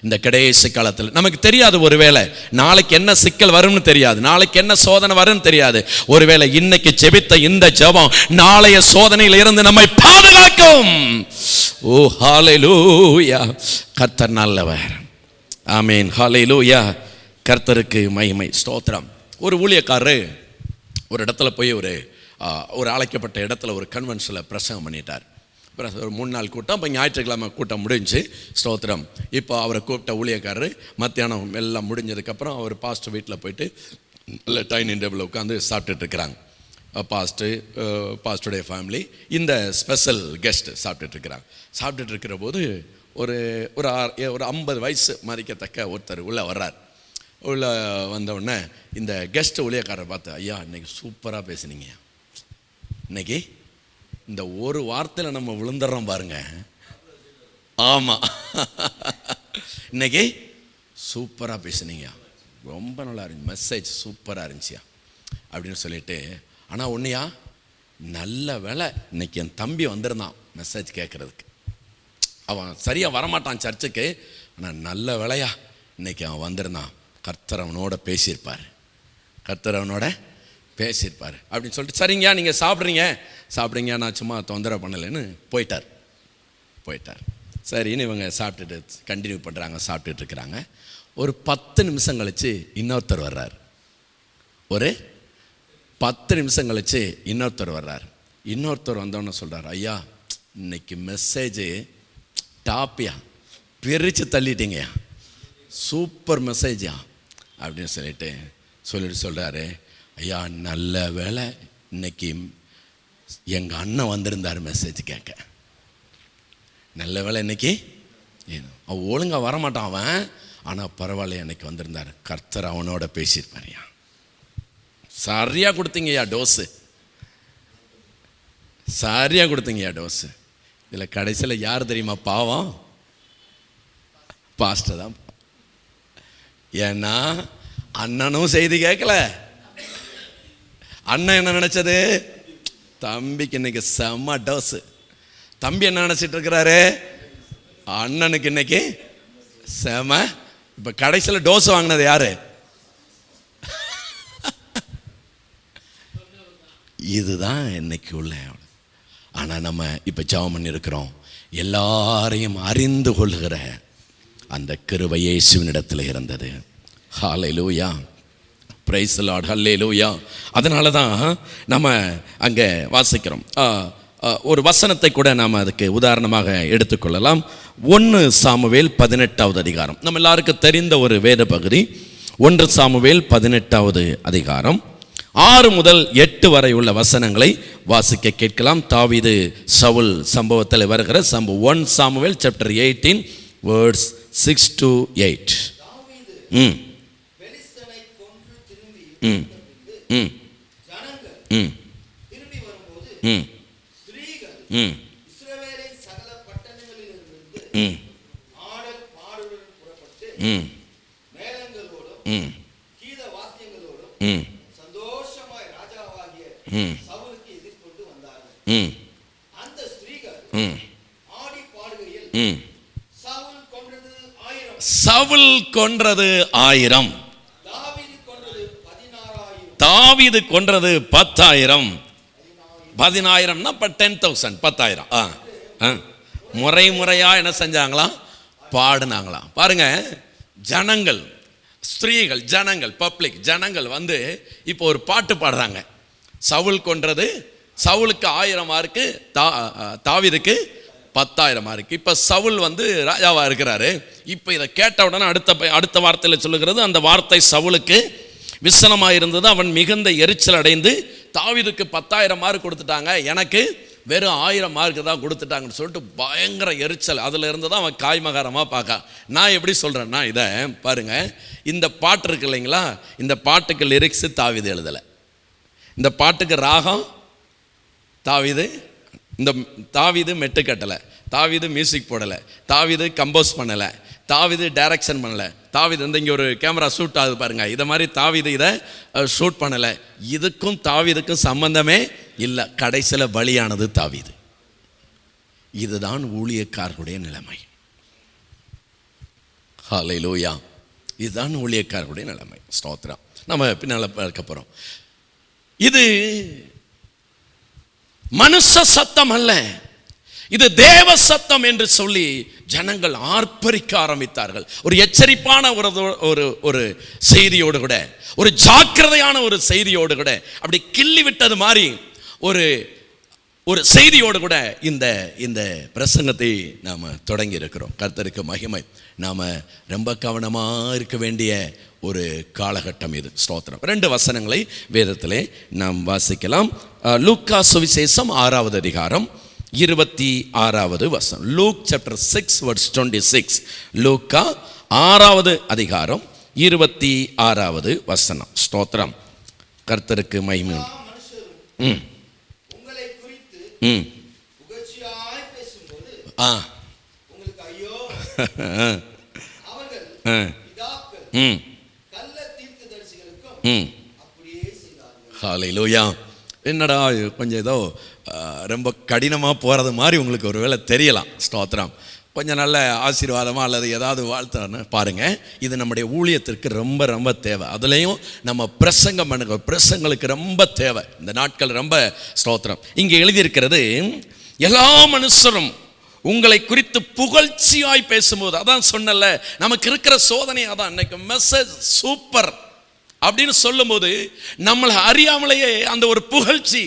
[SPEAKER 1] இந்த கடைசி காலத்தில் நமக்கு தெரியாது, ஒருவேளை நாளைக்கு என்ன சிக்கல் வரும்னு தெரியாது, நாளைக்கு என்ன சோதனை வரும்னு தெரியாது. ஒருவேளை இன்னைக்கு ஜெபித்த இந்த ஜெபம் நாளைய சோதனையில் இருந்து நம்மை பாதுகாக்கும். ஓ ஹல்லேலூயா. கர்த்தர் நல்லவர். ஆமென். ஹல்லேலூயா. கர்த்தருக்கு மகிமை, ஸ்தோத்திரம். ஒரு ஊழியக்காரர் ஒரு இடத்துல போய் ஒரு அழைக்கப்பட்ட இடத்துல ஒரு கன்வென்ஷனில் பிரசங்கம் பண்ணிட்டார். ஒரு 3 நாள் கூட்டம். இப்போ ஞாயிற்றுக்கிழமை கூட்டம் முடிஞ்சு, ஸ்தோத்திரம். இப்போ அவரை கூப்பிட்ட ஊழியக்காரர் மத்தியானம் எல்லாம் முடிஞ்சதுக்கப்புறம் அவர் பாஸ்டர் வீட்டில் போயிட்டு நல்ல டைனிங் டேபிளில் உட்காந்து சாப்பிட்டுட்டு இருக்கிறாங்க. பாஸ்டருடைய ஃபேமிலி, இந்த ஸ்பெஷல் கெஸ்ட் சாப்பிட்டுட்டு இருக்கிறாங்க. சாப்பிட்டுட்டு இருக்கிற போது ஒரு 50 வயசு மதிக்கத்தக்க ஒருத்தர் உள்ளே வர்றார். உள்ளே வந்தவுடனே இந்த கெஸ்ட் ஊழியக்காரரை பார்த்து, ஐயா இன்னைக்கு சூப்பராக பேசுனீங்க, இன்னைக்கு இந்த ஒரு வார்த்தையில் நம்ம விழுந்துடுறோம் பாருங்க. ஆமாம், இன்னைக்கு சூப்பராக பேசுனீங்க, ரொம்ப நல்லா இருந்துச்சு, மெசேஜ் சூப்பராக இருந்துச்சியா அப்படின்னு சொல்லிட்டு, ஆனால் ஒன்றையா நல்ல வேலை இன்னைக்கு என் தம்பி வந்திருந்தான் மெசேஜ் கேட்குறதுக்கு. அவன் சரியாக வரமாட்டான் சர்ச்சுக்கு, ஆனால் நல்ல வேலையா இன்னைக்கு அவன் வந்திருந்தான், கர்த்தர் அவனோட பேசியிருப்பார், கர்த்தர் அவனோட பேசியிருப்பார் அப்படின்னு சொல்லிட்டு, சரிங்க நீங்கள் சாப்பிட்றீங்க, நான் சும்மா தொந்தரவு பண்ணலைன்னு போயிட்டார். சரின்னு இவங்க சாப்பிட்டுட்டு கண்டினியூ பண்ணுறாங்க, சாப்பிட்டுட்டு இருக்கிறாங்க. ஒரு 10 நிமிஷம் கழிச்சு இன்னொருத்தர் வர்றார். ஒரு 10 நிமிஷம் கழிச்சு இன்னொருத்தர் வர்றார். இன்னொருத்தர் வந்தோன்னு சொல்கிறார், ஐயா இன்னைக்கு மெசேஜு டாப்பியா, பிரித்து தள்ளிட்டீங்கயா, சூப்பர் மெசேஜா அப்படின்னு சொல்லிட்டு சொல்கிறாரு, ஐயா நல்ல வேலை இன்னைக்கு எங்கள் அண்ணன் வந்திருந்தார் மெசேஜ் கேட்க, நல்ல வேலை இன்னைக்கு அவன் ஒழுங்காக வரமாட்டான் அவன், ஆனால் பரவாயில்ல இன்னைக்கு வந்திருந்தார், கர்த்தர் அவனோட பேசியிருப்பாரியா. சரியாக கொடுத்தீங்கய்யா டோஸு, சரியாக கொடுத்தீங்கய்யா டோஸு. இதில் கடைசியில் யார் தெரியுமா பாவம்? பாஸ்டர் தான். ஏன்னா அண்ணனும் செய்தி கேட்கல. அண்ணன் என்ன நினைச்சது? தம்பிக்கு இன்னைக்கு செம்ம டோஸு. தம்பி என்ன நினைச்சிட்டு இருக்கிறாரு? அண்ணனுக்கு இன்னைக்கு செம. இப்ப கடைசியில் டோஸ் வாங்கினது யாரு? இதுதான் இன்னைக்கு உள்ள. ஆனா நம்ம இப்ப ஜெபம் பண்ணி இருக்கிறோம், எல்லாரையும் அறிந்து கொள்கிற அந்த கிருபை இயேசுவினிடத்தில் இருந்தது. ஹல்லேலூயா, பிரைஸ் தி லார்ட், ஹல்லேலூயா. அதனால தான் நம்ம அங்கே வாசிக்கிறோம். ஒரு வசனத்தை கூட நாம் அதுக்கு உதாரணமாக எடுத்துக்கொள்ளலாம். 1 சாமுவேல் 18வது அதிகாரம், நம்ம எல்லாருக்கும் தெரிந்த ஒரு வேத பகுதி. 1 சாமுவேல் 18வது அதிகாரம் 6 முதல் 8 வரை உள்ள வசனங்களை வாசிக்க கேட்கலாம். தாவீது சவுல் சம்பவத்தில் வருகிற சம்பவம். 1 சாமுவேல் சாப்டர் 18 வேர்ட்ஸ் 6 to 8. ம்
[SPEAKER 2] அந்த ஸ்திரீகள்
[SPEAKER 1] ம்
[SPEAKER 2] ஆடி பாடுகையில்
[SPEAKER 1] ம்
[SPEAKER 2] சவுல் கொன்றது 1000,
[SPEAKER 1] சவுல் கொன்றது 1000,
[SPEAKER 2] தாவீது கொன்றது 16,000.
[SPEAKER 1] தாவீது கொன்றது 10,000. 10,000னா இப்போ 10,000, 10,000. முறையா என்ன செஞ்சாங்களாம்? பாடுனாங்களாம். பாருங்க, ஜனங்கள், ஸ்திரீகள், ஜனங்கள், பப்ளிக் ஜனங்கள் வந்து இப்போ ஒரு பாட்டு பாடுறாங்க. சவுல் கொன்றது, சவுலுக்கு 1000 மார்க்கு, தாவீதுக்கு 10,000 மார்க்கு. இப்போ சவுல் வந்து ராஜாவா இருக்கிறாரு. இப்போ இதை கேட்ட உடனே அடுத்த வார்த்தையில் சொல்லுகிறது, அந்த வார்த்தை சவுலுக்கு விசனமாக இருந்தது. அவன் மிகுந்த எரிச்சல் அடைந்து, தாவீதுக்கு 10,000 மார்க் கொடுத்துட்டாங்க, எனக்கு வெறும் 1000 மார்க்கு தான் கொடுத்துட்டாங்கன்னு சொல்லிட்டு பயங்கர எரிச்சல். அதில் இருந்து தான் அவன் காய்மகாரமாக பார்க்க. நான் எப்படி சொல்கிறேன்னா, இதை பாருங்க, இந்த பாட்டு இருக்கு இல்லைங்களா, இந்த பாட்டுக்கு லிரிக்ஸு தாவீது எழுதலை, இந்த பாட்டுக்கு ராகம் தாவீது, இந்த தாவீது மெட்டு கட்டலை, தாவீது மியூசிக் போடலை, தாவீது கம்போஸ் பண்ணலை, தாவீது டைரக்ஷன் பண்ணலை, தாவீது வந்து இங்கே ஒரு கேமரா ஷூட் ஆகுது பாருங்க, இதை மாதிரி தாவீது இதை ஷூட் பண்ணலை. இதுக்கும் தாவீதுக்கும் சம்பந்தமே இல்லை. கடைசியில் பலியானது தாவீது. இதுதான் ஊழியக்காரருடைய நிலைமை. ஹல்லேலூயா. இதுதான் ஊழியக்காரருடைய நிலைமை. ஸ்தோத்திரம். நம்ம பின்னால் பார்க்க போகிறோம். இது மனுஷ சத்தம் அல்ல, இது தேவ சத்தம் என்று சொல்லி ஜனங்கள் ஆர்ப்பரிக்க ஆரம்பித்தார்கள். ஒரு எச்சரிப்பான ஒரு செய்தியோடு கூட, ஒரு ஜாக்கிரதையான ஒரு செய்தியோடு கூட, அப்படி கிள்ளி விட்டது மாதிரி ஒரு செய்தியோடு கூட இந்த பிரசங்கத்தை நாம் தொடங்கி இருக்கிறோம். கர்த்தருக்கு மகிமை. நாம் ரொம்ப கவனமாக இருக்க வேண்டிய ஒரு காலகட்டம் இது. ஸ்தோத்திரம். 2 வசனங்களை வேதத்திலே நாம் வாசிக்கலாம். லூக்கா சுவிசேஷம் 6வது அதிகாரம் 26வது வசனம். Look chapter 6 verse 26. லூக்கா 6வது அதிகாரம் 26வது வசனம். ஸ்தோத்திரம். கர்த்தருக்கு மகிமை.
[SPEAKER 2] உங்களை குறித்து
[SPEAKER 1] ம்
[SPEAKER 2] புகழ்ச்சியாய் பேசும்போது உங்களுக்கு ஐயோ, அவர்கள் பிதாக்கள் கள்ள தீர்க்கதரிசிகளுக்கும் அப்படியே செய்தார்கள்.
[SPEAKER 1] ஹல்லேலூயா. என்னடா கொஞ்சம் ஏதோ ரொம்ப கடினமாக போகிறது மாதிரி உங்களுக்கு ஒரு வேளை தெரியலாம். ஸ்தோத்திரம். கொஞ்சம் நல்ல ஆசீர்வாதமாக அல்லது ஏதாவது வாழ்த்தான்னு பாருங்கள். இது நம்முடைய ஊழியத்திற்கு ரொம்ப ரொம்ப தேவை. அதுலேயும் நம்ம பிரசங்கம் பண்ணுங்க, பிரசங்களுக்கு ரொம்ப தேவை இந்த நாட்கள், ரொம்ப ஸ்தோத்திரம். இங்கே எழுதியிருக்கிறது, எல்லா மனுஷரும் உங்களை குறித்து புகழ்ச்சியாய் பேசும்போது, அதான் சொன்னல, நமக்கு இருக்கிற சோதனை அதான். இன்னைக்கு மெசேஜ் சூப்பர் அப்படின்னு சொல்லும்போது நம்மளை அறியாமலேயே அந்த ஒரு புகழ்ச்சி,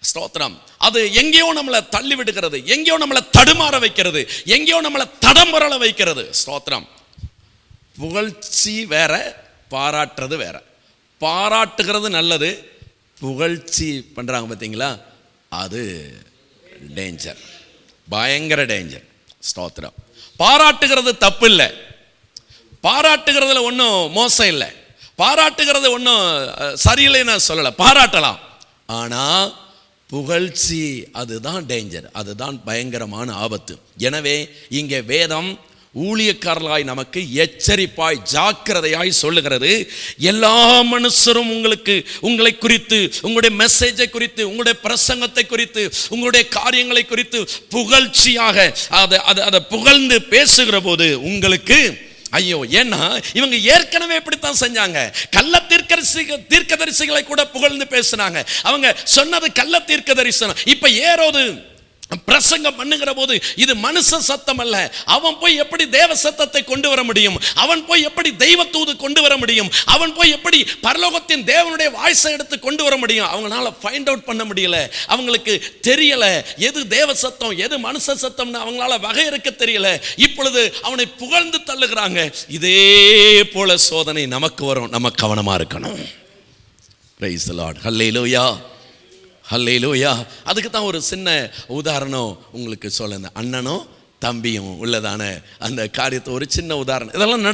[SPEAKER 1] ஸ்தோத்திரம், அது எங்கேயோ நம்மளை தள்ளி விடுகிறது, எங்கேயோ நம்மளை தடுமாற வைக்கிறது, எங்கேயோ நம்மளை தடம்புரள வைக்கிறது. ஸ்தோத்திரம். புகழ்ச்சி வேற, பாராட்டுறது வேற. பாராட்டுகிறது நல்லது, புகழ்ச்சி பண்ணுறாங்க பார்த்தீங்களா, அது டேஞ்சர், பயங்கர டேஞ்சர். ஸ்தோத்திரம். பாராட்டுகிறது தப்பு இல்லை, பாராட்டுகிறதுல ஒன்றும் மோசம் இல்லை, பாராட்டுகிறது ஒன்றும் சரியில்லைன்னு நான் சொல்லலை, பாராட்டலாம். ஆனால் புகழ்ச்சி அதுதான் டேஞ்சர், அதுதான் பயங்கரமான ஆபத்து. எனவே இங்கே வேதம் ஊழியக்காரர்களாய் நமக்கு எச்சரிப்பாய் ஜாக்கிரதையாய் சொல்லுகிறது, எல்லா மனுஷரும் உங்களை குறித்து, உங்களுடைய மெசேஜை குறித்து, உங்களுடைய பிரசங்கத்தை குறித்து, உங்களுடைய காரியங்களை குறித்து புகழ்ச்சியாக அதை புகழ்ந்து பேசுகிற போது உங்களுக்கு ஐயோ. ஏன்னா இவங்க ஏற்கனவே இப்படித்தான் செஞ்சாங்க. கள்ள தீர்க்கதரிசிகளை கூட புகழ்ந்து பேசினாங்க. அவங்க சொன்னது கள்ள தீர்க்க தரிசனம். இப்ப ஏரோது பிரசங்கம் பண்ணுகிற போது இது மனுஷ சத்தம் அல்ல, அவன் போய் எப்படி தேவ சத்தத்தை கொண்டு வர முடியும், அவன் போய் எப்படி தெய்வ தூது கொண்டு வர முடியும், அவன் போய் எப்படி பரலோகத்தின் தேவனுடைய வாய்ஸை எடுத்து கொண்டு வர முடியும், அவங்களால ஃபைண்ட் அவுட் பண்ண முடியல, அவங்களுக்கு தெரியல எது தேவ சத்தம் எது மனுஷ சத்தம்னு அவங்களால வகையறுக்க தெரியல. இப்பொழுது அவனை புகழ்ந்து தள்ளுகிறாங்க. இதே போல சோதனை நமக்கு வரும், நம்ம கவனமா இருக்கணும். Praise the Lord. Hallelujah, hallelujah. அதுக்கு தான் ஒரு சின்ன உதாரணம் உங்களுக்கு சொல்ல, அண்ணனும் தம்பியும் உள்ளதான அந்த காரியத்தை ஒரு சின்ன உதாரணம். இதெல்லாம்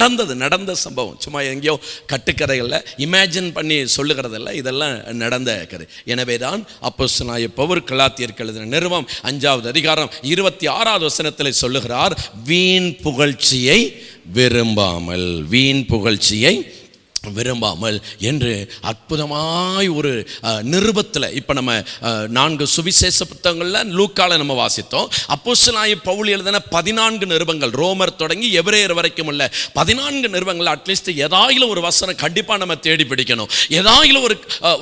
[SPEAKER 1] நடந்த சம்பவம், சும்மா எங்கேயோ கட்டுக்கதைகளில் இமேஜின் பண்ணி சொல்லுகிறதில்ல, இதெல்லாம் நடந்த கதை. எனவே தான் அப்போஸ்தலனாகிய பவுல் கலாத்தியருக்கு எழுதின நிருபம் 5வது அதிகாரம் 26வது வசனத்தில் சொல்லுகிறார், வீண் புகழ்ச்சியை விரும்பாமல், வீண் புகழ்ச்சியை விரும்பாமல் என்று அற்புதமாய் ஒரு நிருபத்தில் இப்போ நம்ம 4 சுவிசேஷ புத்தகங்களில் லூக்கால நம்ம வாசித்தோம். அப்போஸ்தலனாகிய பவுல் எழுதின 14 நிருபங்கள், ரோமர் தொடங்கி எபிரேயர் வரைக்கும் உள்ள 14 நிருபங்கள், அட்லீஸ்ட் ஏதாயிலும் ஒரு வசனம் கண்டிப்பாக நம்ம தேடி பிடிக்கணும். ஏதாயிலும் ஒரு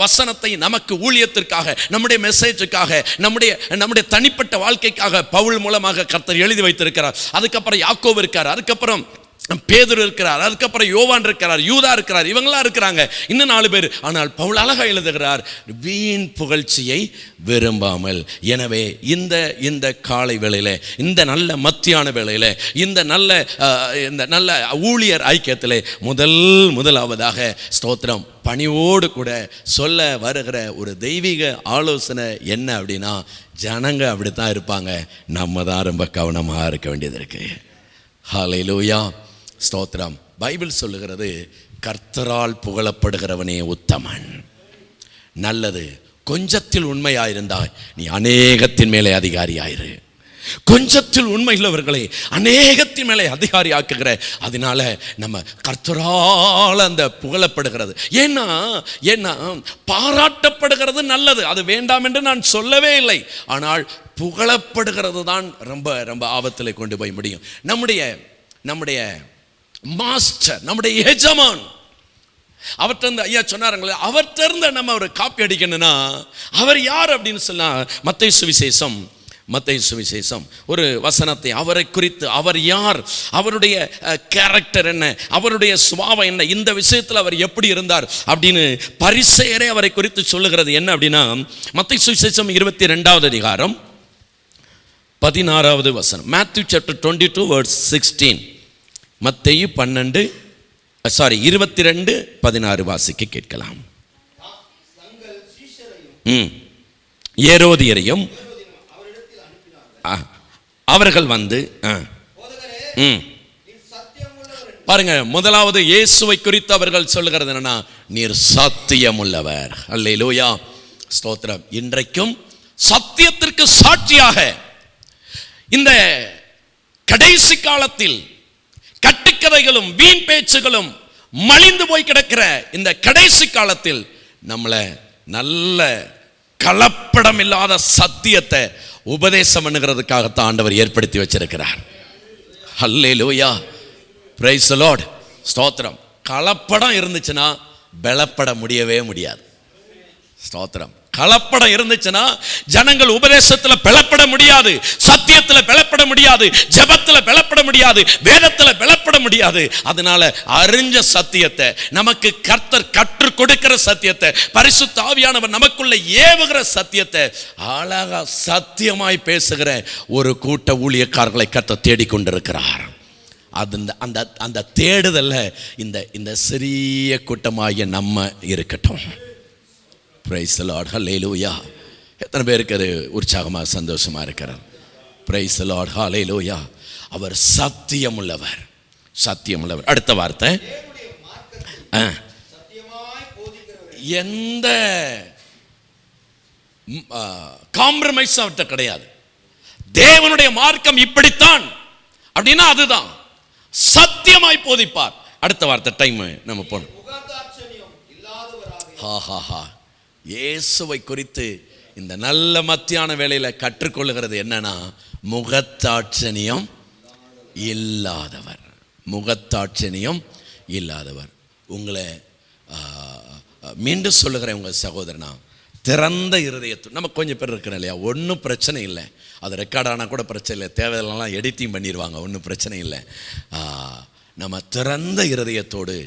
[SPEAKER 1] வசனத்தை நமக்கு ஊழியத்திற்காக, நம்முடைய மெசேஜுக்காக, நம்முடைய தனிப்பட்ட வாழ்க்கைக்காக பவுல் மூலமாக கர்த்தர் எழுதி வைத்திருக்கிறார். அதுக்கப்புறம் யாக்கோபு இருக்கார், அதுக்கப்புறம் பேதுரு இருக்கிறார், அதுக்கப்புறம் யோவான் இருக்கிறார், யூதா இருக்கிறார், இவங்களா இருக்கிறாங்க, இன்னும் 4 பேர். ஆனால் பவுல் அழகா எழுதுகிறார், வீண் புகழ்ச்சியை விரும்பாமல். எனவே இந்த காலை வேளையில, இந்த நல்ல மத்தியான வேளையில, இந்த நல்ல ஊழியர் ஐக்கியத்திலே முதலாவதாக ஸ்தோத்திரம் பணியோடு கூட சொல்ல வருகிற ஒரு தெய்வீக ஆலோசனை என்ன அப்படின்னா, ஜனங்க அப்படித்தான் இருப்பாங்க, நம்ம தான் ரொம்ப கவனமாக இருக்க வேண்டியது இருக்கு. ஹல்லேலூயா, ஸ்தோத்திரம். பைபிள் சொல்லுகிறது, கர்த்தரால் புகழப்படுகிறவனே உத்தமன். நல்லது. கொஞ்சத்தில் உண்மையாயிருந்தாய், நீ அநேகத்தின் மேலே அதிகாரியாயிரு. கொஞ்சத்தில் உண்மை உள்ளவர்களை அநேகத்தின் மேலே அதிகாரி ஆக்குகிற. அதனால நம்ம கர்த்தரால் அந்த புகழப்படுகிறது. ஏன்னா பாராட்டப்படுகிறது நல்லது, அது வேண்டாம் என்று நான் சொல்லவே இல்லை. ஆனால் புகழப்படுகிறது தான் ரொம்ப ரொம்ப ஆபத்தில் கொண்டு போய் முடியும். நம்முடைய மாஸ்டர், நம்முடைய எஜமான், அவர்கிட்ட ஐயா சொன்னாருங்களே, அவர்கிட்ட நம்ம ஒரு காப்பி அடிக்கணும்னா அவர் யார் அப்படின்னு சொன்னா, மத்தேயு சுவிசேஷம் ஒரு வசனத்தை அவரை குறித்து, அவர் யார், அவருடைய கேரக்டர் என்ன, அவருடைய சுபாவம் என்ன, இந்த விஷயத்தில் அவர் எப்படி இருந்தார் அப்படின்னு பரிசேயரே அவரை குறித்து சொல்லுகிறது. என்ன அப்படின்னா, மத்தேயு சுவிசேஷம் 22வது அதிகாரம் 16வது வசனம். Matthew chapter 22 verse 16. மத்தேயு 22:16 வாசிக்க கேட்கலாம். ஏரோதியரையும் அவர்கள் வந்து பாருங்க, முதலாவது இயேசுவை குறித்து அவர்கள் சொல்லுகிறது என்னன்னா, நீர் சத்தியமுள்ளவர். அல்லேலூயா, ஸ்தோத்திரம். இன்றைக்கும் சத்தியத்திற்கு சாட்சியாக இந்த கடைசி காலத்தில் கட்டுக்கதைகளும் வீண் பேச்சுகளும் மலிந்து போய் கிடக்கிற இந்த கடைசி காலத்தில் நம்மளை நல்ல கலப்படம் இல்லாத சத்தியத்தை உபதேசம் பண்ணுகிறதுக்காகத்தான் ஆண்டவர் ஏற்படுத்தி வச்சிருக்கிறார். ஹல்லேலூயா, பிரைஸ் தி லார்ட், ஸ்தோத்திரம். கலப்படம் இருந்துச்சுன்னா பலப்பட முடியவே முடியாது. ஸ்தோத்திரம். கலப்படம் இருந்துச்சுன்னா ஜனங்கள் உபதேசத்தில் பலப்பட முடியாது, சத்தியத்தில் பலப்பட முடியாது, ஜெபத்தில் பலப்பட முடியாது, வேதத்தில் பலப்பட முடியாது. அதனால அறிஞ்ச சத்தியத்தை, நமக்கு கர்த்தர் கற்றுக் கொடுக்கிற சத்தியத்தை, பரிசுத்த ஆவியானவர் நமக்குள்ள ஏவுகிற சத்தியத்தை அழகா சத்தியமாய் பேசுகிற ஒரு கூட்ட ஊழியக்காரர்களை கர்த்தர் தேடிக்கொண்டிருக்கிறார். அந்த தேடுதல்ல இந்த சிறிய கூட்டமாகிய நம்ம இருக்கட்டும். பிரைஸ் தி லார்ட், ஹல்லேலூயா. எத்தனை பேருக்கு அது உற்சாகமாக சந்தோஷமா இருக்கிறார்? பிரைஸ் தி லார்ட், ஹல்லேலூயா. அவர் சத்தியமுள்ளவர். அடுத்த வார்த்தை, எந்த காம்ப்ரமைஸ் அவர்கிட்ட கிடையாது. தேவனுடைய மார்க்கம் இப்படித்தான் அப்படின்னா அதுதான், சத்தியமாய் போதிப்பார். அடுத்த வார்த்தை, டைம் நம்ம போனோம். இயேசுவை குறித்து இந்த நல்ல மத்தியான வேளையில கற்றுக்கொள்ளுகிறது என்னன்னா, முகத்தாட்சணியம் இல்லாதவர். உங்களை மீண்டும் சொல்லுகிறேன், உங்கள் சகோதரனா, திறந்த இருதயத்தோடு. நம்ம கொஞ்சம் பேர் இருக்கிறோம் இல்லையா, ஒன்றும் பிரச்சனை இல்லை, அது ரெக்கார்ட் ஆனால் கூட பிரச்சனை இல்லை, தேவையில்லாம் எடிட்டிங் பண்ணிடுவாங்க, ஒன்றும் பிரச்சனை இல்லை. நம்ம திறந்த இருதயத்தோடு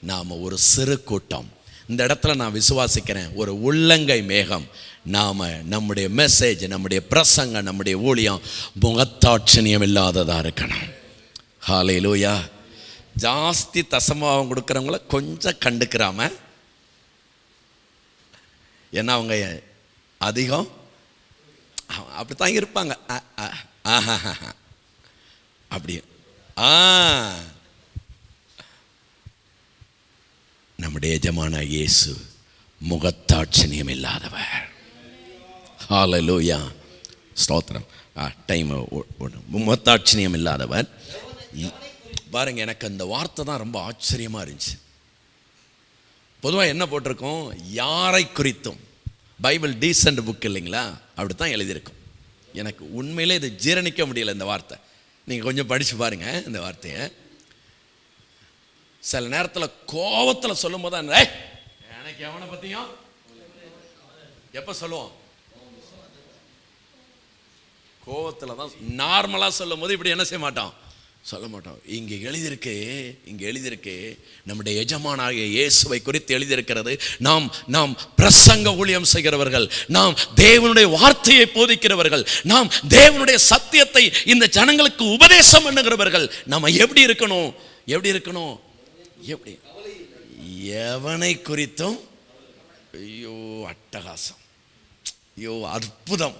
[SPEAKER 1] நாம் ஒரு சிறு கூட்டம், இந்த இடத்துல நான் விசுவாசிக்கிறேன், ஒரு உள்ளங்கை மேகம், நாம் நம்முடைய மெசேஜ், நம்முடைய பிரசங்கம், நம்முடைய ஊழியம் முகத்தாட்சணியம் இல்லாததாக இருக்கணும். ஹல்லேலூயா. ஜாஸ்தி தசமாவம் கொடுக்குறவங்கள கொஞ்சம் கண்டுக்கிறாம, ஏன்னா அவங்க அதிகம் அப்படித்தான் இருப்பாங்க. அப்படி நம்முடைய எஜமான இயேசு முகத்தாட்சணியம் இல்லாதவர். ஹல்லேலூயா, ஸ்தோத்திரம். டைம் முகத்தாட்சணியம் இல்லாதவர். பாருங்க, எனக்கு அந்த வார்த்தை தான் ரொம்ப ஆச்சரியமா இருந்துச்சு. பொதுவாக என்ன போட்டிருக்கோம்? யாரை குறித்தும். பைபிள் டீசன்ட் புக் இல்லைங்களா, அப்படித்தான் எழுதியிருக்கும். எனக்கு உண்மையிலே இது ஜீரணிக்க முடியல இந்த வார்த்தை. நீங்கள் கொஞ்சம் படித்து பாருங்க இந்த வார்த்தையை. சில நேரத்தில் கோபத்தில் சொல்லும் போது தான் எனக்கு எவனை பற்றியும் எப்போ சொல்லுவோம்? கோபத்தில் தான். நார்மலாக சொல்லும் போது இப்படி என்ன செய்ய மாட்டோம், சொல்ல மாட்டோம். இங்கே எழுதியிருக்கு நம்முடைய எஜமானாகிய இயேசுவை குறித்து எழுதியிருக்கிறது. நாம் பிரசங்க ஊழியம் செய்கிறவர்கள், நாம் தேவனுடைய வார்த்தையை போதிக்கிறவர்கள், நாம் தேவனுடைய சத்தியத்தை இந்த ஜனங்களுக்கு உபதேசம் பண்ணுகிறவர்கள். நம்ம எப்படி இருக்கணும்? எப்படி எவனை குறித்தும்? ஐயோ அட்டகாசம், ஐயோ அற்புதம்,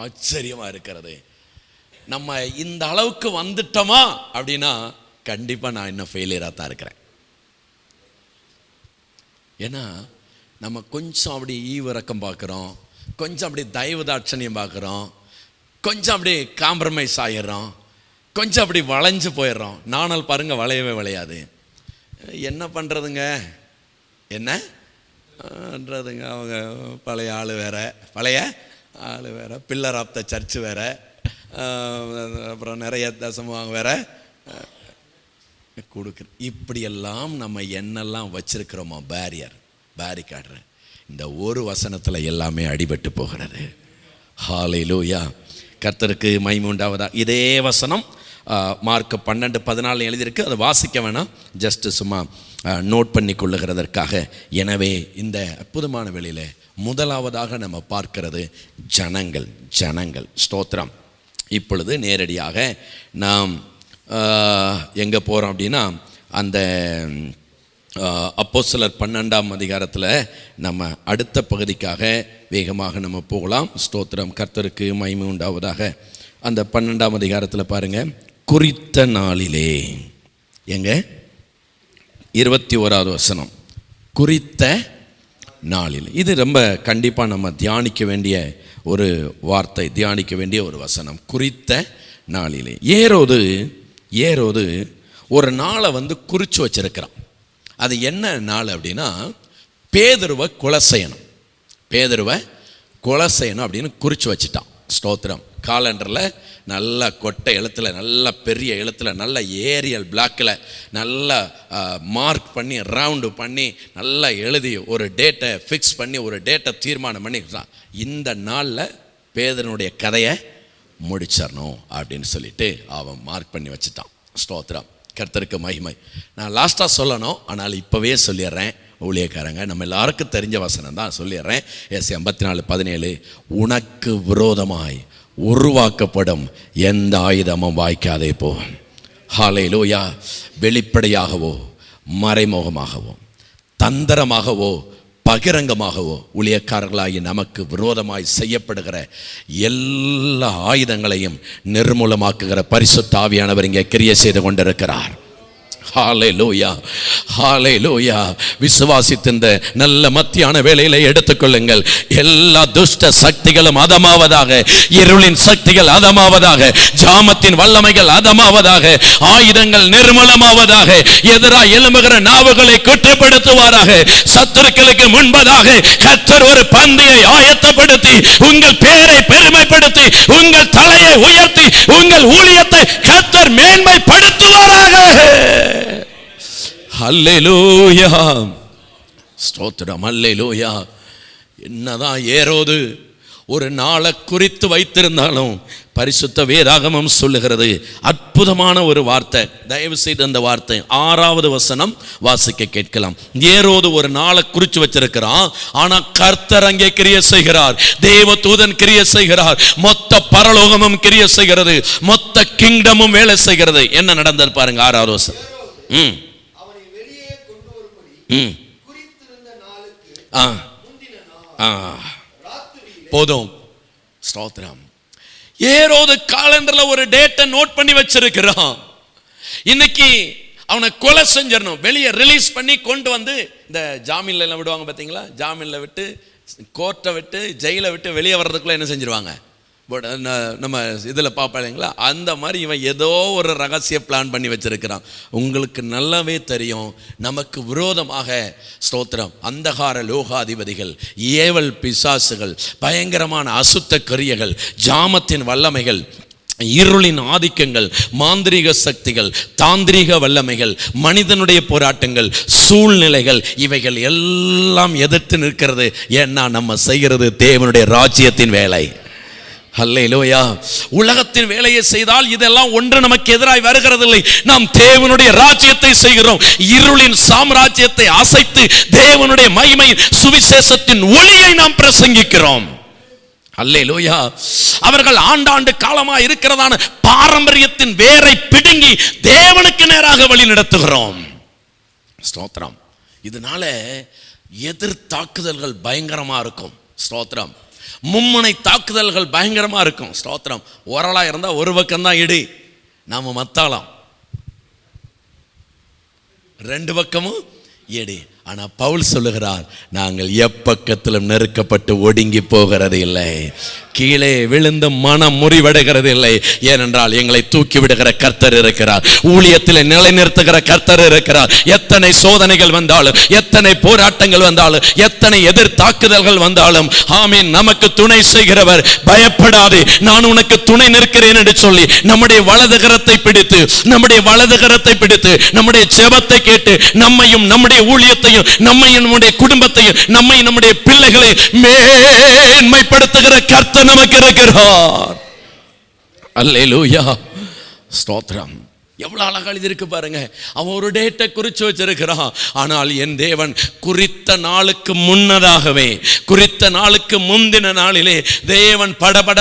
[SPEAKER 1] ஆச்சரியமா இருக்கிறது. நம்ம இந்த அளவுக்கு வந்துட்டோமா அப்படின்னா கண்டிப்பா நான் இன்னும் ஃபெயிலியரா தான் இருக்கிறேன். ஏன்னா நம்ம கொஞ்சம் அப்படி ஈவிரக்கம் பார்க்குறோம், கொஞ்சம் அப்படி தயவு தாட்சணியம் பார்க்குறோம், கொஞ்சம் அப்படி காம்ப்ரமைஸ் ஆகிடுறோம், கொஞ்சம் அப்படி வளைஞ்சு போயிடுறோம். நானால் பாருங்க வளையவே வளையாது. என்ன பண்ணுறதுங்க, என்னன்றதுங்க? அவங்க பழைய ஆள் வேற, பில்லர் ஆஃப் த சர்ச் வேற, அப்புறம் நிறைய தசமாக வேற கொடுக்குற. இப்படியெல்லாம் நம்ம என்னெல்லாம் வச்சிருக்கிறோமோ பேரிகார்டர், இந்த ஒரு வசனத்தில் எல்லாமே அடிபட்டு போகிறது. ஹல்லேலூயா, கர்த்தருக்கு மகிமை உண்டாவதா. இதே வசனம் மார்க் 12:14 எழுதியிருக்கு. அதை வாசிக்க வேணாம், ஜஸ்ட் சும்மா நோட் பண்ணி கொள்ளுகிறதற்காக. எனவே இந்த அற்புதமான வேளையில் முதலாவதாக நம்ம பார்க்கிறது ஜனங்கள். ஸ்தோத்திரம். இப்பொழுது நேரடியாக நாம் எங்கே போகிறோம் அப்படின்னா, அந்த அப்போஸ்தலர் 12ஆம் அதிகாரத்தில் நம்ம அடுத்த பகுதிக்காக வேகமாக நம்ம போகலாம். ஸ்தோத்திரம், கர்த்தருக்கு மகிமை உண்டாவதாக. அந்த 12ஆம் அதிகாரத்தில் பாருங்கள், குறித்த நாளிலே, எங்க 21வது வசனம், குறித்த நாளில். இது ரொம்ப கண்டிப்பாக நம்ம தியானிக்க வேண்டிய ஒரு வார்த்தை, தியானிக்க வேண்டிய ஒரு வசனம். குறித்த நாளிலே. ஏரோது ஒரு நாளை குறித்து வச்சிருக்கிறான். அது என்ன நாள் அப்படின்னா, பேதுருவை கொலை செய்யணும் அப்படின்னு குறித்து வச்சுட்டான். ஸ்தோத்திரம். காலண்டரில் நல்ல கொட்டை எழுத்தில், நல்ல பெரிய எழுத்தில், நல்ல ஏரியல் பிளாக்கில் நல்லா மார்க் பண்ணி, ரவுண்டு பண்ணி, நல்லா எழுதி ஒரு டேட்டை ஃபிக்ஸ் பண்ணி, ஒரு டேட்டை தீர்மானம் பண்ணி, இந்த நாளில் பேதுருனுடைய கதையை முடிச்சிடணும் அப்படின்னு சொல்லிட்டு அவன் மார்க் பண்ணி வச்சுட்டான். ஸ்தோத்திரம், கர்த்தருக்கு மகிமை. நான் லாஸ்ட்டாக சொல்லணும், ஆனால் இப்போவே சொல்லிடுறேன். ஊழியக்காரங்க, நம்ம எல்லாருக்கும் தெரிஞ்ச வசனம் தான், சொல்லிடுறேன். ஏசாயா 54:17, உனக்கு விரோதமாய் உருவாக்கப்படும் எந்த ஆயுதமும் வாய்க்காதே போ. ஹல்லேலூயா. வெளிப்படையாகவோ மறைமுகமாகவோ தந்திரமாகவோ பகிரங்கமாகவோ ஊழியக்காரர்களாகி நமக்கு விரோதமாய் செய்யப்படுகிற எல்லா ஆயுதங்களையும் நிர்மூலமாக்குகிற பரிசுத்த ஆவியானவர் இங்கே கிரியை செய்து கொண்டிருக்கிறார். ஹல்லேலூயா, ஹல்லேலூயா. விசுவாசித்த இந்த நல்ல மத்தியான வேளையில எடுத்துக்கொள்ளுங்கள். எல்லா துஷ்ட சக்திகளும் அதமாவதாக, இருளின் சக்திகள் அதமாவதாக, ஜாமத்தின் வல்லமைகள் அதமாவதாக, ஆயுதங்கள் நிர்மூலமாவதாக, எதிராக எழும்புகிற நாவுகளை குற்றப்படுத்துவாராக. சத்துருக்களுக்கு முன்பதாக கர்த்தர் ஒரு பந்தியை ஆயத்தப்படுத்தி, உங்கள் பேரை பெருமைப்படுத்தி, உங்கள் தலையை உயர்த்தி, உங்கள் ஊழியத்தை கர்த்தர் மேன்மைப்படுத்துவாராக. ஹல்லேலூயா, ஸ்தோத்திரம், ஹல்லேலூயா. என்னதான் ஏரோது ஒரு நாளை குறித்து வைத்திருந்தாலும் பரிசுத்த வேதாகமம் சொல்லுகிறது அற்புதமான ஒரு வார்த்தை. தயவு செய்து அந்த வார்த்தை 6வது வசனம் வாசிக்க கேட்கலாம். ஏரோது ஒரு நாளை குறித்து வச்சிருக்கிறான், ஆனா கர்த்தர் அங்கே கிரியை செய்கிறார். தேவ தூதன் கிரியை செய்கிறார். மொத்த பரலோகமும் கிரியை செய்கிறது. மொத்த கிங்டமும் வேலை செய்கிறது. என்ன நடந்தது பாருங்க 6வது வசனம்.
[SPEAKER 2] அவனை வெளியே கொண்டு வரும்படி குறித்திருந்த நாளுக்கு முந்தின நாள் ராத்திரியிலே. போதும், ஸ்தோத்திரம். ஏரோது காலண்டர்ல ஒரு டேட்டை நோட் பண்ணி வச்சிருக்கிறான். இன்னைக்கு அவனை கொலை செஞ்சிடணும், வெளியே ரிலீஸ் பண்ணி கொண்டு வந்து, இந்த ஜாமீன்ல எல்லாம் விடுவாங்க பார்த்தீங்களா, ஜாமீன்ல விட்டு, கோர்ட்டை விட்டு, ஜெயிலை விட்டு வெளியே வர்றதுக்குள்ள என்ன செஞ்சிருவாங்க,
[SPEAKER 1] நம்ம இதில் பார்ப்போம் இல்லைங்களா, அந்த மாதிரி இவன் ஏதோ ஒரு ரகசிய பிளான் பண்ணி வச்சிருக்கிறான். உங்களுக்கு நல்லாவே தெரியும், நமக்கு விரோதமாக ஸ்தோத்திரம் அந்தகார லோகாதிபதிகள், ஏவல் பிசாசுகள், பயங்கரமான அசுத்த கிரியைகள், ஜாமத்தின் வல்லமைகள், இருளின் ஆதிக்கங்கள், மாந்திரீக சக்திகள், தாந்திரீக வல்லமைகள், மனிதனுடைய போராட்டங்கள், சூழ்நிலைகள், இவைகள் எல்லாம் எதிர்த்து நிற்கிறது. ஏன்னா நம்ம செய்கிறது தேவனுடைய ராஜ்யத்தின் வேலை. ஹல்லேலூயா. உலகத்தின் வேலையை செய்தால் இதெல்லாம் ஒன்று நமக்கு எதிராய் வருகிறதில்லை. நாம் தேவனுடைய ராஜ்யத்தை செய்கிறோம். இருளின் சாம்ராஜ்யத்தை அசைத்து தேவனுடைய மகிமை சுவிசேஷத்தின் ஒளியை நாம் பிரசங்கிக்கிறோம். அல்லேலூயா. அவர்கள் ஆண்டாண்டு காலமாக இருக்கிறதான பாரம்பரியத்தின் வேரை பிடுங்கி தேவனுக்கு நேராக வழி நடத்துகிறோம். ஸ்தோத்திரம். இதனால எதிர் தாக்குதல்கள் பயங்கரமா இருக்கும். ஸ்தோத்திரம். மும்முனை தாக்குதல்கள் பயங்கரமா இருக்கும். ஸ்தோத்திரம். ஓரலா இருந்தா ஒரு பக்கம் தான் இடி, நாம மத்தாளம், ரெண்டு பக்கமும் எடி. ஆனா பவுல் சொல்லுகிறார், நாங்கள் எப்பக்கத்திலும் நெருக்கப்பட்டு ஒடுங்கி போகிறது இல்லை, கீழே விழுந்து மனம் முறிவடைகிறது இல்லை. ஏனென்றால் எங்களை தூக்கி விடுகிற கர்த்தர் இருக்கிறார், ஊழியத்தில் நிலைநிறுத்துகிற கர்த்தர் இருக்கிறார். எத்தனை சோதனைகள் வந்தாலும், எத்தனை போராட்டங்கள் வந்தாலும், எத்தனை எதிர் தாக்குதல்கள் வந்தாலும், ஆமீன், நமக்கு துணை செய்கிறவர். பயப்படாதே, நான் உனக்கு துணை நிற்கிறேன் என்று சொல்லி நம்முடைய வலது கரத்தை பிடித்து நம்முடைய ஜெபத்தை கேட்டு நம்மையும் நம்முடைய ஊழியத்தையும் நம்மையும் நம்முடைய குடும்பத்தையும் நம்மையும் நம்முடைய பிள்ளைகளை மேன்மைப்படுத்துகிற கர்த்தர் நமக்கு இருக்கிறார். அல்லேலூயா. ஸ்தோத்திரம். எவ்வளவு அழகா எழுதியிருக்கு பாருங்க. அவன் ஒரு டேட்டை குறிச்சு வச்சிருக்கிறான். ஆனால் என் தேவன் குறித்த நாளுக்கு முன்னதாகவே, குறித்த நாளுக்கு முந்தின நாளிலே தேவன் படபட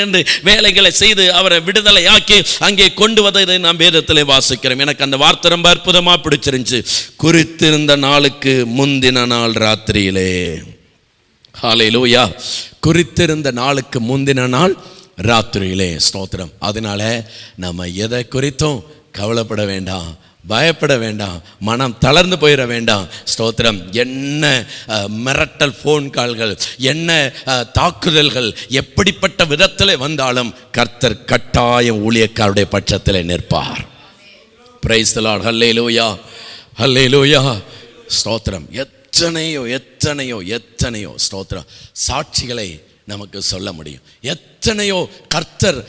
[SPEAKER 1] என்று வேலைகளை செய்து அவரை விடுதலையாக்கி அங்கே கொண்டு வந்ததை நாம் வேதத்திலே வாசிக்கிறோம். எனக்கு அந்த வார்த்தை ரொம்ப அற்புதமா பிடிச்சிருந்துச்சு. குறித்திருந்த நாளுக்கு முந்தின நாள் ராத்திரியிலே. ஹல்லேலூயா. குறித்திருந்த நாளுக்கு முந்தின நாள் ராத்திரியிலே. ஸ்தோத்திரம். அதனால நம்ம எதை குறித்தும் கவலைப்பட வேண்டாம், பயப்பட வேண்டாம், மனம் தளர்ந்து போயிட வேண்டாம். ஸ்தோத்திரம். என்ன மிரட்டல் ஃபோன் கால்கள், என்ன தாக்குதல்கள் எப்படிப்பட்ட விதத்தில் வந்தாலும் கர்த்தர் கட்டாயம் ஊழியக்காரருடைய பட்சத்தில் நிற்பார். Praise the Lord. Hallelujah. Hallelujah. ஸ்தோத்திரம். எத்தனையோ எத்தனையோ எத்தனையோ ஸ்தோத்திரம் சாட்சிகளை நமக்கு சொல்ல முடியும். எத்தனையோ கர்த்தர்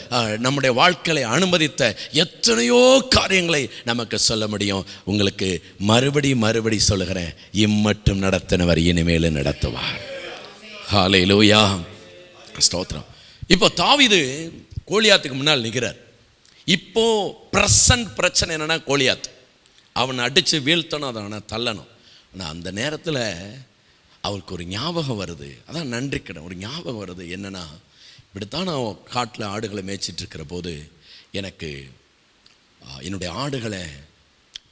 [SPEAKER 1] நம்முடைய வாழ்க்கையை அனுமதித்த எத்தனையோ காரியங்களை நமக்கு சொல்ல முடியும். உங்களுக்கு மறுபடி சொல்லுகிறேன், இம்மட்டும் நடத்தினவர் இனிமேலும் நடத்துவார். ஹல்லேலூயா. ஸ்தோத்திரம். இப்போ தாவீது கோலியாத்துக்கு முன்னால் நிற்கிறார். இப்போ பிரசன்ட் பிரச்சனை என்னன்னா கோலியாத். அவனை அடித்து வீழ்த்தணும், அவனை தள்ளணும். ஆனால் அந்த நேரத்தில் அவருக்கு ஒரு ஞாபகம் வருது. அதான் நன்றி கடன். ஒரு ஞாபகம் வருது. என்னன்னா, இப்படித்தான் நான் காட்டில் ஆடுகளை மேய்ச்சிட்டு இருக்கிற போது எனக்கு என்னுடைய ஆடுகளை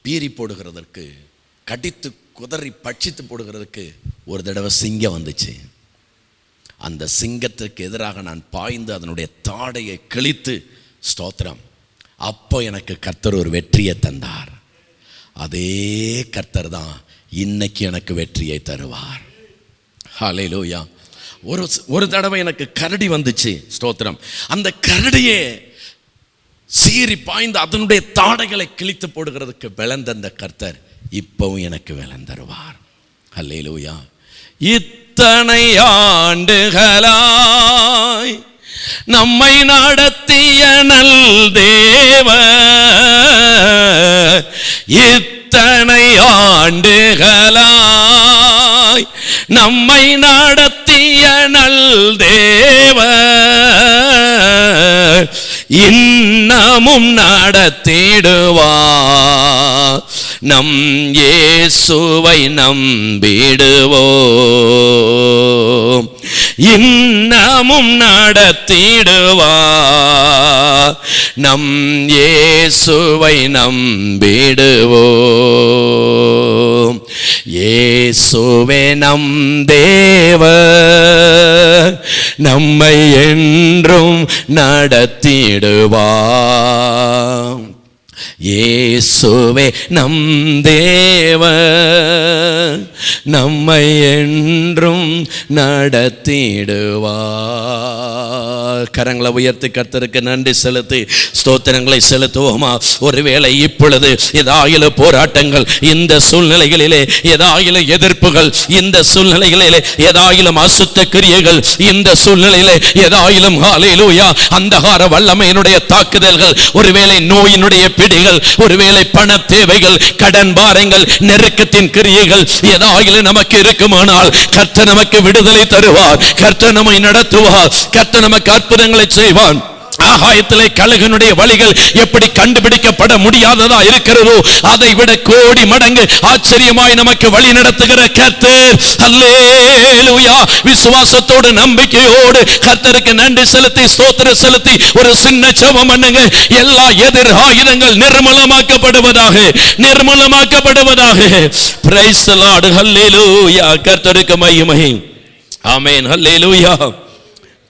[SPEAKER 1] பீறி போடுகிறதற்கு, கடித்து குதறி பட்சித்து போடுகிறதுக்கு ஒரு தடவை சிங்கம் வந்துச்சு. அந்த சிங்கத்திற்கு எதிராக நான் பாய்ந்து அதனுடைய தாடையை கிழித்து, ஸ்தோத்திரம், அப்போ எனக்கு கர்த்தர் ஒரு வெற்றியை தந்தார். அதே கர்த்தர் தான் இன்னைக்கு எனக்கு வெற்றியை தருவார். ஹல்லேலூயா. ஒரு தடவை எனக்கு கரடி வந்துச்சு. ஸ்தோத்திரம். அந்த கரடியே சீறி பாய்ந்து அதனுடைய தாடைகளை கிழித்து போடுகிறதுக்கு பலந்தந்த கர்த்தர் இப்பவும் எனக்கு பலன் தருவார். ஹல்லேலூயா. இத்தனை ஆண்டுகளாய் நம்மை நடத்திய நல் தேவன், இத்தனை ஆண்டுகளாய் நம்மை நடத்திய நல் தேவன், இன்னமும் நடத்திடுவார். நம் இயேசுவை நம்பிடுவோம், இன்னமும் நடத்திடுவார். நம் இயேசுவை நம்பிடுவோம். இயேசுவே நம் தேவன், நம்மை என்றும் நடத்திடுவார். இயேசுவே நம் தேவன், நம்மை என்றும் நடத்திடுவார். கரங்களை உயர்த்தி கர்த்தருக்கு நன்றி செலுத்தி ஸ்தோத்திரங்களை செலுத்துவோமா? ஒருவேளை இப்பொழுது ஏதாயிலும் போராட்டங்கள், இந்த சூழ்நிலைகளிலே ஏதாயிலும் எதிர்ப்புகள், இந்த சூழ்நிலைகளிலே ஏதாயிலும் அசுத்த கிரியைகள், இந்த சூழ்நிலையிலே ஏதாயிலும் ஹல்லேலூயா அந்தகார வல்லமையினுடைய தாக்குதல்கள், ஒருவேளை நோயினுடைய பிடிகள், ஒருவேளை பண தேவைகள், கடன் பாரங்கள், நெருக்கத்தின் கிரியைகள் ஏதாயிலும் நமக்கு இருக்குமானால் கர்த்தர் நமக்கு விடுதலை தருவார். கர்த்தர் நம்மை நடத்துவார். கர்த்தர் நமக்கு அற்புதங்களை செய்வான். ஆகாயத்திலே கழுகனுடைய வழிகள் எப்படி கண்டுபிடிக்கப்பட முடியாததா இருக்கிறதோ அதை விட கோடி மடங்கு ஆச்சரியமாய் நமக்கு வழி நடத்துகிற கர்த்தர். அல்லேலூயா. விசுவாசத்தோடு நம்பிக்கையோடு கர்த்தருக்கு நன்றி செலுத்தி ஸ்தோத்திரம் செலுத்தி ஒரு சின்ன ஜெபம் பண்ணுங்க. எல்லா எதிர் ஆயுதங்கள் நிர்மூலமாக்கப்படுவதாக, நிர்மூலமாக்கப்படுவதாக. Price the Lord. ஹல்லேலூயா. கர்த்தருக்கு மகிமை. ஆமென். ஹல்லேலூயா.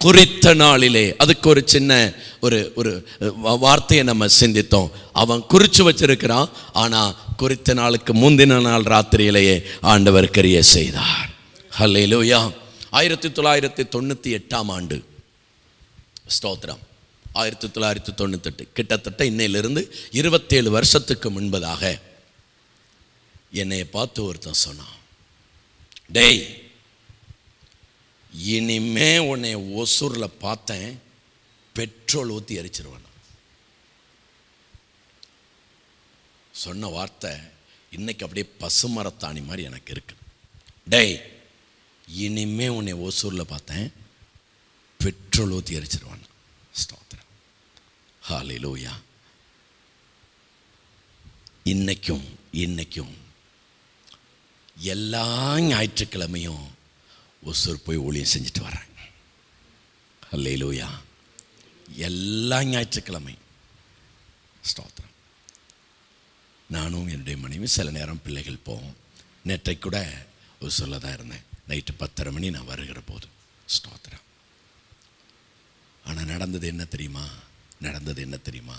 [SPEAKER 1] குறித்த நாளிலே, அதுக்கு ஒரு சின்ன ஒரு வார்த்தையை நம்ம சிந்தித்தோம். அவன் குறிச்சு வச்சிருக்கிறான், ஆனா குறித்த நாளுக்கு முந்தின நாள் ராத்திரியிலேயே ஆண்டவர் கிரியை செய்தார். ஹல்லேலூயா. 1998 ஆண்டு ஸ்தோத்திரம். 1998 கிட்டத்தட்ட இன்னையிலிருந்து 27 வருஷத்துக்கு முன்பதாக என்னை பார்த்து ஒருத்தன் சொன்னான், டேய் இனிமே உன்னை ஒசூர்ல பார்த்தேன் பெட்ரோல் ஊற்றி எரிச்சிருவேன். சொன்ன வார்த்தை இன்னைக்கு அப்படியே பசுமரத்தாணி மாதிரி எனக்கு இருக்கு. டேய் இனிமே உன்னை ஒசூர்ல பார்த்தேன் பெட்ரோல் ஊற்றி எரிச்சிருவேன். ஸ்தோத்திரம். ஹல்லேலூயா. இன்னைக்கும் எல்லா ஞாயிற்றுக்கிழமையும் ஒசூர் போய் ஊழியம் செஞ்சுட்டு வரேன். ஹல்லேலூயா. எல்லா ஞாயிற்றுக்கிழமை ஸ்தோத்திரம். நானும் என்னுடைய மனைவி சில நேரம் பிள்ளைகள் போவோம். நேற்றை கூட ஒசூரில் தான் இருந்தேன். நைட்டு 10:30 மணி நான் வருகிற போது ஸ்தோத்திரம். ஆனால் நடந்தது என்ன தெரியுமா?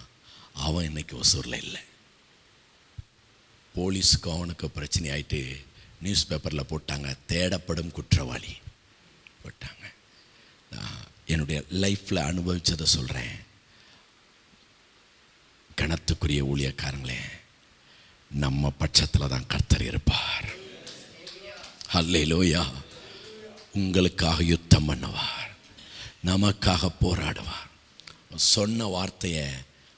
[SPEAKER 1] அவன் இன்னைக்கு ஒசூரில் இல்லை. போலீஸுக்கும் அவனுக்கு பிரச்சனை ஆயிட்டு நியூஸ் பேப்பரில் போட்டாங்க, தேடப்படும் குற்றவாளி போட்டாங்க. என்னுடைய லைஃப்பில் அனுபவிச்சதை சொல்கிறேன். கணத்துக்குரிய ஊழியக்காரங்களே, நம்ம பட்சத்தில் தான் கர்த்தர் இருப்பார். ஹல்லேலூயா. உங்களுக்காக யுத்தம் பண்ணுவார், நமக்காக போராடுவார். சொன்ன வார்த்தையை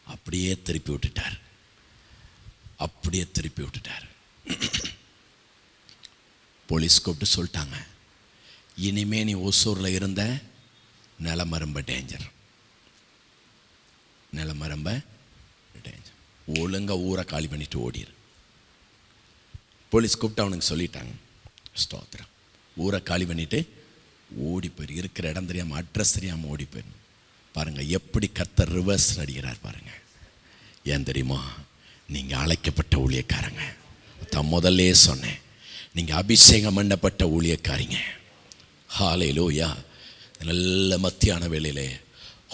[SPEAKER 1] அப்படியே திருப்பி விட்டுட்டார். போலீஸ் கூப்பிட்டு சொல்லிட்டாங்க, இனிமே நீ ஒசூரில் இருந்த நிலைமை ரொம்ப டேஞ்சர். ஒழுங்கா ஊரை காலி பண்ணிட்டு ஓடிடு. போலீஸ் கூப்பிட்டு அவனுக்கு சொல்லிட்டாங்க. ஸ்தோத்திரம். ஊரை காலி பண்ணிட்டு ஓடி போயிரு. இருக்கிற இடம் தெரியாமல், அட்ரஸ் தெரியாமல் ஓடி போயிரு. பாருங்க எப்படி கர்த்தர் ரிவர்ஸ் அடிக்கிறார் பாருங்க. ஏன் தெரியுமா? நீங்கள் அழைக்கப்பட்ட ஊழியக்காரங்க. முதல்லே சொன்னேன், நீங்கள் அபிஷேகம் பண்ணப்பட்ட ஊழியக்காரிங்க. ஹல்லேலூயா. நல்ல மத்தியான வேளையிலே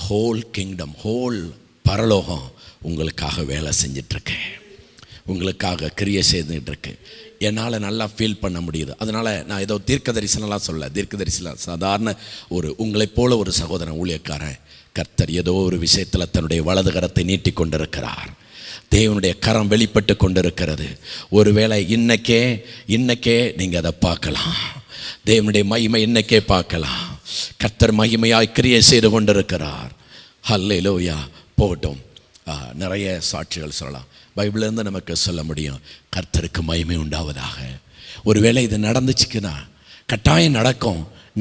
[SPEAKER 1] ஹோல் கிங்டம், ஹோல் பரலோகம் உங்களுக்காக வேலை செஞ்சிட்ருக்கு, உங்களுக்காக கிரியை செய்துட்டுருக்கு. என்னால் நல்லா ஃபீல் பண்ண முடியுது. அதனால் நான் ஏதோ தீர்க்க தரிசனம்லாம் சொல்ல, தீர்க்க தரிசனம் சாதாரண உங்களைப் போல ஒரு சகோதரன் ஊழியக்காரன். கர்த்தர் ஏதோ ஒரு விஷயத்தில் தன்னுடைய வலது கரத்தை நீட்டி கொண்டிருக்கிறார். தேவனுடைய கரம் வெளிப்பட்டு கொண்டிருக்கிறது. ஒருவேளை இன்னைக்கே நீங்கள் அதை பார்க்கலாம். தேவனுடைய மகிமை இன்னைக்கே பார்க்கலாம். கர்த்தர் மகிமையாய் கிரியை செய்து கொண்டிருக்கிறார். ஹல்லேலூயா. போகட்டும். நிறைய சாட்சிகள் சொல்லலாம். பைபிளிலிருந்து நமக்கு சொல்ல முடியும். கர்த்தருக்கு மகிமை உண்டாவதாக. ஒருவேளை இது நடந்துச்சுக்குன்னா, கட்டாயம்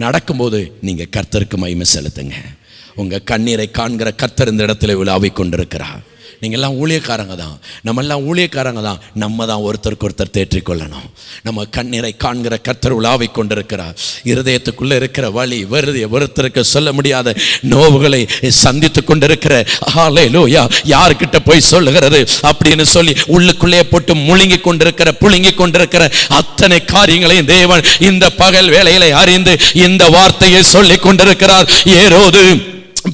[SPEAKER 1] நடக்கும்போது நீங்கள் கர்த்தருக்கு மகிமை செலுத்துங்க. உங்கள் கண்ணீரை காண்கிற கர்த்தர் இந்த இடத்துல உலாவிக் கொண்டிருக்கிறார். நீங்கள்லாம் ஊழியக்காரங்க தான், நம்மெல்லாம் ஊழியக்காரங்க தான். நம்ம தான் ஒருத்தருக்கு ஒருத்தர் தேற்றிக்கொள்ளணும். நம்ம கண்ணீரை காண்கிற கர்த்தர் உலாவிக் கொண்டிருக்கிறார். இருதயத்துக்குள்ளே இருக்கிற வலி, ஒருத்தருக்கு சொல்ல முடியாத நோவுகளை சந்தித்து கொண்டிருக்கிற ஹல்லேலூயா யார்கிட்ட போய் சொல்லுகிறது அப்படின்னு சொல்லி உள்ளுக்குள்ளே போட்டு புழுங்கி கொண்டிருக்கிற அத்தனை காரியங்களையும் தேவன் இந்த பகல் வேளையிலே அறிந்து இந்த வார்த்தையை சொல்லிக் கொண்டிருக்கிறார். ஏரோது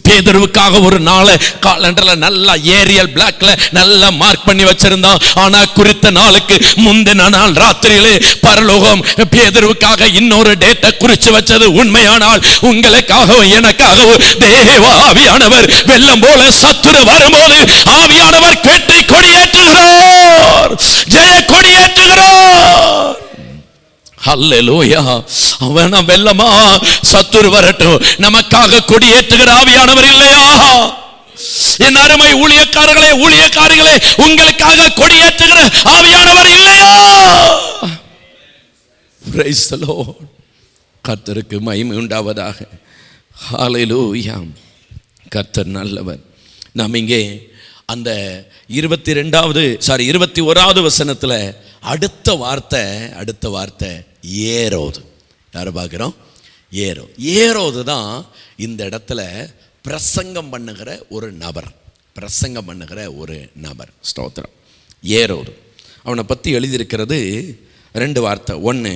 [SPEAKER 1] பேதுருவுக்காக ஒரு நாளை காலண்டர்ல நல்லா ஏரியல் பிளாக்ல நல்லா மார்க் பண்ணி வச்சிருந்தான். ஆனா குறித்த நாளுக்கு முந்தின நாள் ராத்திரியிலே பரலோகம் பேதுருவுக்காக இன்னொரு டேட்டை குறிச்சு வச்சது உண்மையானால் உங்களுக்காகவும் எனக்காகவும் தேவ ஆவியானவர் வெள்ளம் போல சத்துரு வரும்போது ஆவியானவர் கேட்டு கொடியேற்றுகிறார், ஜெய கொடியேற்றுகிறார். ஹல்லேலூயா. அவன வெள்ளமா சத்துரு வரட்டும், நமக்காக கொடியேற்றுகிற ஆவியானவர் இல்லையா? என் அருமை ஊழியக்காரர்களே, ஊழியக்காரிகளே, உங்களுக்காக கொடியேற்றுகிற ஆவியானவர் இல்லையா? Price the Lord. கர்த்தருக்கு மகிமை உண்டாவதாக. ஹல்லேலூயா. கர்த்தர் நல்லவர். நாம் இங்கே அந்த 21வது வசனத்துல அடுத்த வார்த்தை ஏரோது. யாரை பார்க்கிறோம்? ஏரோது தான் இந்த இடத்துல பிரசங்கம் பண்ணுகிற ஒரு நபர். ஸ்தோத்திரம். ஏரோது அவனை பற்றி எழுதியிருக்கிறது 2 வார்த்தை. 1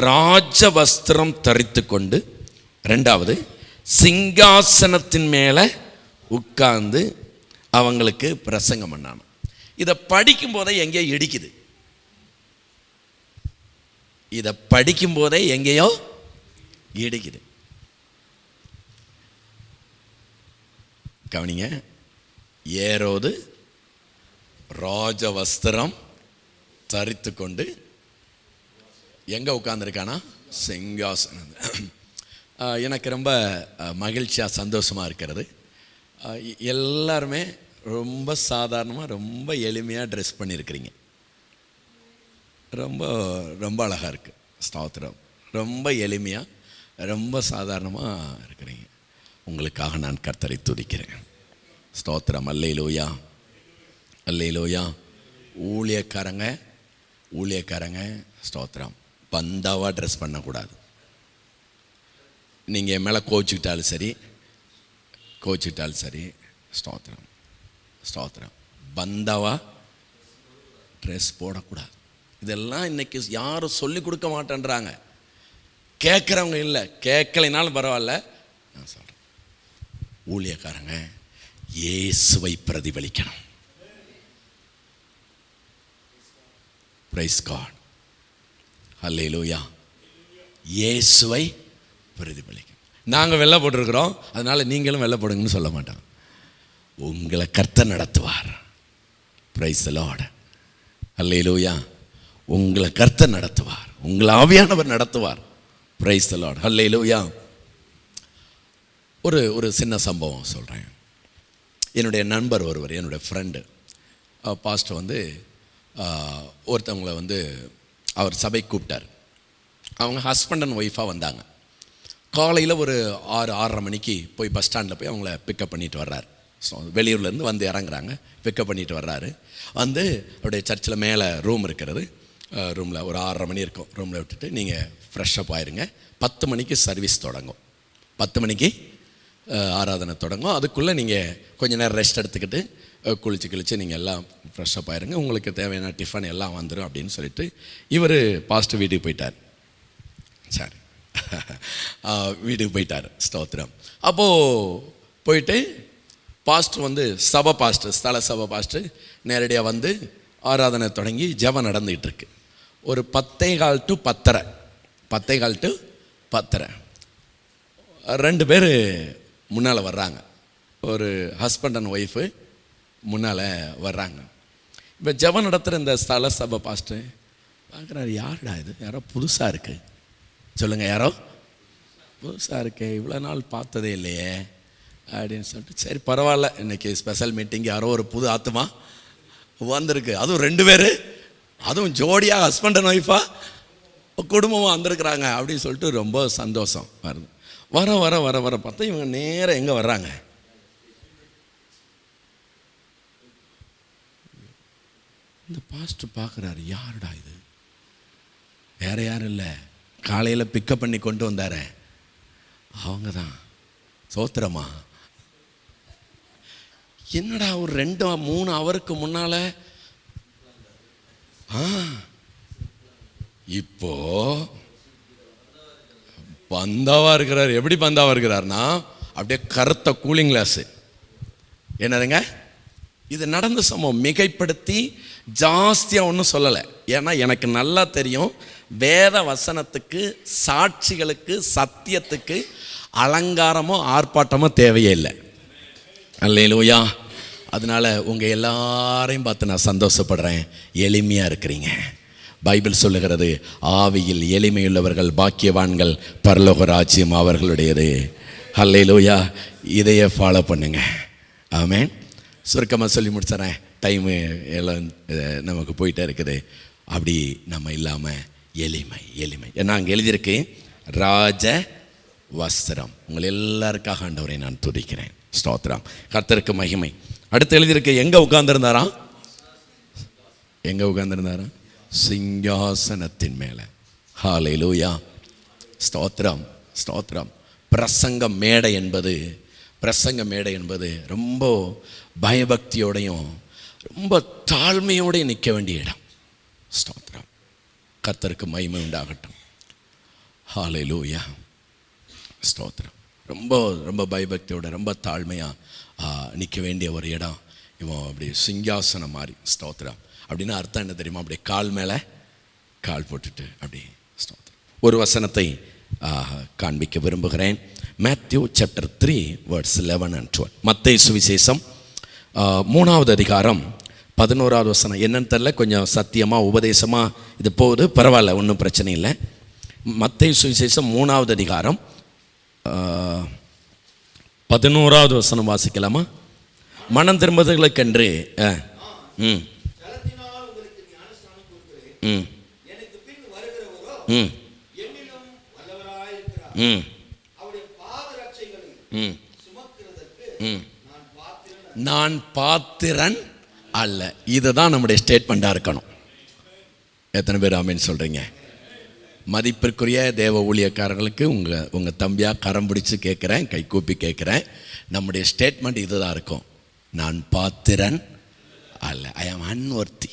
[SPEAKER 1] ராஜவஸ்திரம் தரித்து கொண்டு, 2வது சிங்காசனத்தின் மேலே உட்கார்ந்து அவங்களுக்கு பிரசங்கம் பண்ணான். இதை படிக்கும் போதே எங்கேயோ இடிக்குது. கவனிங்க. ஏரோது ராஜவஸ்திரம் தரித்து கொண்டு எங்க உட்கார்ந்துருக்கானா? சிங்காசனம். எனக்கு ரொம்ப மகிழ்ச்சியாக சந்தோஷமாக இருக்கிறது. எல்லாருமே ரொம்ப சாதாரணமாக ரொம்ப எளிமையாக ட்ரெஸ் பண்ணியிருக்கிறீங்க. ரொம்ப ரொம்ப அழகாக இருக்குது. ஸ்தோத்திரம். ரொம்ப எளிமையாக ரொம்ப சாதாரணமாக இருக்கிறீங்க. உங்களுக்காக நான் கர்த்தரை துதிக்கிறேன். ஸ்தோத்திரம். அல்லேலூயா, அல்லேலூயா. ஊழியக்காரங்க ஸ்தோத்திரம். பந்தாவாக ட்ரெஸ் பண்ணக்கூடாது. நீங்கள் என் மேலே கோச்சிக்கிட்டாலும் சரி, ஸ்தோத்திரம் ஸ்தோத்திரம். பந்தாவா ட்ரெஸ் போடக்கூடாது. இதெல்லாம் இன்னைக்கு யாரும் சொல்லி கொடுக்க மாட்டேன்றாங்க. கேட்குறவங்க இல்லை, கேட்கலைனாலும் பரவாயில்ல. நான் சொல்கிறேன், ஊழியக்காரங்க இயேசுவை பிரதிபலிக்கணும். Price God. அல்லேலூயா. இயேசுவை பிரதிபலிக்கணும். நாங்கள் வெள்ளை போட்டிருக்கிறோம், அதனால் நீங்களும் வெள்ளை போடுங்கன்னு சொல்ல மாட்டோம். உங்களை கர்த்தர் நடத்துவார். Praise the Lord. அல்லேலூயா. உங்களை கர்த்தர் நடத்துவார், உங்களை ஆவியானவர் நடத்துவார். Praise the Lord. அல்லேலூயா. ஒரு சின்ன சம்பவம் சொல்கிறேன். என்னுடைய நண்பர் ஒருவர், என்னுடைய ஃப்ரெண்டு பாஸ்டர் ஒருத்தவங்களை அவர் சபைக்கு கூப்பிட்டார். அவங்க ஹஸ்பண்ட் அண்ட் ஒய்ஃபாக வந்தாங்க. காலையில் ஒரு 6-6:30 மணிக்கு போய் பஸ் ஸ்டாண்டில் போய் அவங்கள பிக்கப் பண்ணிட்டு வர்றாரு. ஸோ வெளியூர்லேருந்து வந்து இறங்குறாங்க, பிக்கப் பண்ணிட்டு வர்றாரு. அவருடைய சர்ச்சில் மேலே ரூம் இருக்கிறது. ரூமில் ஒரு 6:30 மணி இருக்கும். ரூமில் விட்டுட்டு நீங்கள் ஃப்ரெஷ்ஷப் ஆயிருங்க. 10 மணிக்கு சர்வீஸ் தொடங்கும். 10 மணிக்கு ஆராதனை தொடங்கும். அதுக்குள்ளே நீங்கள் கொஞ்சம் நேரம் ரெஸ்ட் எடுத்துக்கிட்டு குளிச்சு நீங்கள் எல்லாம் ஃப்ரெஷ்ஷப் ஆயிருங்க. உங்களுக்கு தேவையான டிஃபன் எல்லாம் வந்துடும் அப்படின்னு சொல்லிட்டு இவர் பாஸ்டர் வீட்டுக்கு போயிட்டார். சரி, வீட்டுக்கு போயிட்டார். ஸ்தோத்திரம். அப்போது போயிட்டு பாஸ்டர் சபை பாஸ்டர், ஸ்தல சபை பாஸ்டர் நேரடியாக ஆராதனை தொடங்கி ஜெபம் நடந்துகிட்டு இருக்கு. ஒரு 10:15 to 10:10 2 பேர் முன்னால் வர்றாங்க. ஒரு ஹஸ்பண்ட் அண்ட் ஒய்ஃபு முன்னால் வர்றாங்க. இப்போ ஜெபம் நடத்துகிற இந்த ஸ்தல சபை பாஸ்டர் பார்க்குறாரு, யாருடா இது, யாரோ புதுசாக இருக்குது, சொல்லுங்கள், யாரோ புதுசாக இருக்கு, இவ்வளோ நாள் பார்த்ததே இல்லையே அப்படின்னு சொல்லிட்டு, சரி பரவாயில்ல, இன்றைக்கி ஸ்பெஷல் மீட்டிங், யாரோ ஒரு புது ஆத்மா வந்திருக்கு, அதுவும் 2 பேர், அதுவும் ஜோடியாக ஹஸ்பண்ட் அண்ட் ஒய்ஃபாக குடும்பமாக வந்திருக்கிறாங்க அப்படின்னு சொல்லிட்டு ரொம்ப சந்தோஷம் வருது. வர வர வர வர பார்த்தா இவங்க நேராக எங்கே வர்றாங்க, இந்த பாஸ்டர் பார்க்குறாரு, யாருடா இது, வேற யாரும் இல்லை, காலையில் பிக்கப் பண்ணி கொண்டு வந்தார அவங்க தான். சோத்திரமா, என்னடா ஒரு 2-3 ஹவருக்கு முன்னால இப்போ பந்தாவா இருக்கிறார். எப்படி பந்தாவா இருக்கிறார்னா, அப்படியே கருத்த கூலிங் கிளாஸு. என்னதுங்க இது நடந்த சம்பவம். மிகைப்படுத்தி ஜாஸ்தியாக ஒன்றும் சொல்லலை. ஏன்னா எனக்கு நல்லா தெரியும், வேத வசனத்துக்கு, சாட்சிகளுக்கு, சத்தியத்துக்கு அலங்காரமோ ஆர்ப்பாட்டமோ தேவையே இல்லை. அல்லேலூயா. அதனால் உங்கள் எல்லாரையும் பார்த்து நான் சந்தோஷப்படுறேன். எளிமையாக இருக்கிறீங்க. பைபிள் சொல்லுகிறது, ஆவியில் எளிமையுள்ளவர்கள் பாக்கியவான்கள், பரலோக ராஜ்யம் அவர்களுடையது. அல்லேலூயா. இதையே ஃபாலோ பண்ணுங்க. ஆமென். சுருக்கமாக சொல்லி முடிச்சிடறேன், டைமு எல்லாம் நமக்கு போயிட்டே இருக்குது. அப்படி நம்ம இல்லாமல் எளிமை எளிமை. ஏன்னா அங்கே எழுதியிருக்கு ராஜ வஸ்திரம். உங்கள் எல்லாருக்காக ஆண்டவரை நான் துதிக்கிறேன். ஸ்தோத்திரம். கர்த்தருக்கு மகிமை. அடுத்து எழுதியிருக்கு எங்கே உட்கார்ந்துருந்தாராம்? எங்கே உட்கார்ந்துருந்தாராம்? சிங்காசனத்தின் மேலே. ஹல்லேலூயா. ஸ்தோத்திரம் ஸ்தோத்திரம். பிரசங்க மேடை என்பது ரொம்ப பயபக்தியோடையும் ரொம்ப தாழ்மையோடையும் நிற்க வேண்டிய இடம். ஸ்தோத்திரம். கர்த்தருக்கு மகிமை உண்டாகட்டும். ஹல்லேலூயா. ஸ்தோத்திரம். ரொம்ப ரொம்ப பயபக்தியோட ரொம்ப தாழ்மையாக நிற்க வேண்டிய ஒரு இடம். இவன் அப்படி சிங்காசனம் மாதிரி. ஸ்தோத்திரம். அப்படின்னா அர்த்தம் என்ன தெரியுமா? அப்படியே கால் மேலே கால் போட்டுட்டு அப்படி. ஸ்தோத்திரம். ஒரு வசனத்தை காண்பிக்க விரும்புகிறேன். Matthew chapter 3 verse 11 and 12. மத்தேயு சுவிசேஷம் 3வது அதிகாரம் 11வது வசனம். என்னன்னு தெரியல, கொஞ்சம் சத்தியமாக உபதேசமாக இது போகுது, பரவாயில்ல, ஒன்றும் பிரச்சனை இல்லை. மத்தேயு சுவிசேஷம் 3வது அதிகாரம் 11வது வசனம் வாசிக்கலாமா? மனம் திரும்புதலுக்கென்று நான் பாத்திரன் அல்ல. இதுதான் நம்முடைய ஸ்டேட்மெண்ட்டாக இருக்கணும். எத்தனை பேர் ஆமேன்னு சொல்கிறீங்க? மதிப்பிற்குரிய தேவ ஊழியக்காரர்களுக்கு உங்கள் தம்பியாக கரம் பிடிச்சி கேட்குறேன், கை கூப்பி கேட்குறேன். நம்முடைய ஸ்டேட்மெண்ட் இதுதான் இருக்கும். நான் பாத்திரன் அல்ல. ஐ ஆம் அன்வர்த்தி.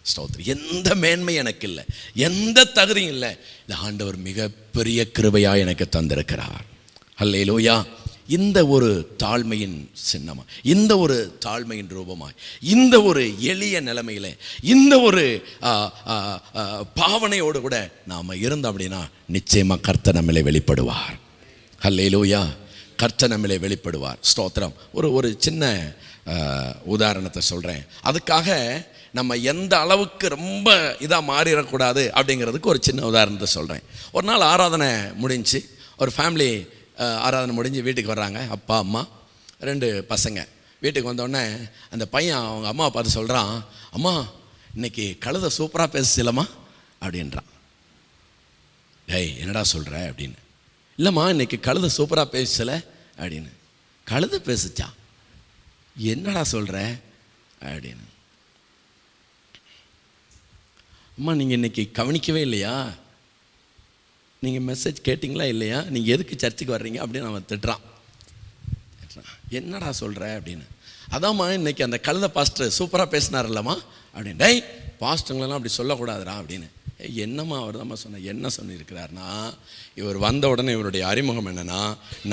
[SPEAKER 1] ஸ்தோத்திரம். எந்த மேன்மை எனக்கு இல்லை, எந்த தகுதியும் இல்லை. இந்த ஆண்டவர் மிகப்பெரிய கிருபையாக எனக்கு தந்திருக்கிறார். அல்லேலூயா. இந்த ஒரு தாழ்மையின் சின்னமாக, இந்த ஒரு தாழ்மையின் ரூபமாய், இந்த ஒரு எளிய நிலைமையில், இந்த ஒரு பாவனையோடு கூட நாம் இருந்தோம் அப்படின்னா நிச்சயமாக கர்த்தர் நம்மளை வெளிப்படுவார். அல்லேலூயா. கர்த்தர் நம்மளை வெளிப்படுவார். ஸ்தோத்திரம். ஒரு சின்ன உதாரணத்தை சொல்கிறேன். அதுக்காக நம்ம எந்த அளவுக்கு ரொம்ப இதாக மாறிடக்கூடாது அப்படிங்கிறதுக்கு ஒரு சின்ன உதாரணத்தை சொல்கிறேன். ஒரு நாள் ஆராதனை முடிஞ்சு, ஒரு ஃபேமிலி ஆராதனை முடிஞ்சு வீட்டுக்கு வர்றாங்க. அப்பா அம்மா 2 பசங்க. வீட்டுக்கு வந்தோடனே அந்த பையன் அவங்க அம்மாவை பார்த்து சொல்கிறான், அம்மா இன்னைக்கு கழுதை சூப்பராக பேசுச்சில்லம்மா அப்படின்றான். டேய் என்னடா சொல்கிற அப்படின்னு. இல்லைம்மா இன்னைக்கு கழுதை சூப்பராக பேசலை அப்படின்னு. கழுதை பேசுச்சா? என்னடா சொல்கிற அப்படின்னு. அம்மா நீங்கள் இன்றைக்கி கவனிக்கவே இல்லையா? நீங்கள் மெசேஜ் கேட்டிங்களா இல்லையா? நீங்கள் எதுக்கு சர்ச்சுக்கு வர்றீங்க அப்படின்னு அவன் திட்டுறான். என்னடா சொல்கிற அப்படின்னு. அதாம்மா இன்றைக்கி அந்த கழுத பாஸ்டர் சூப்பராக பேசினார் இல்லைம்மா அப்படின்னு. டேய் பாஸ்டருங்களெல்லாம் அப்படி சொல்லக்கூடாதுடா அப்படின்னு. என்னம்மா அவர் தான்மா சொன்ன. என்ன சொல்லியிருக்கிறார்னா, இவர் வந்த உடனே இவருடைய அறிமுகம் என்னென்னா,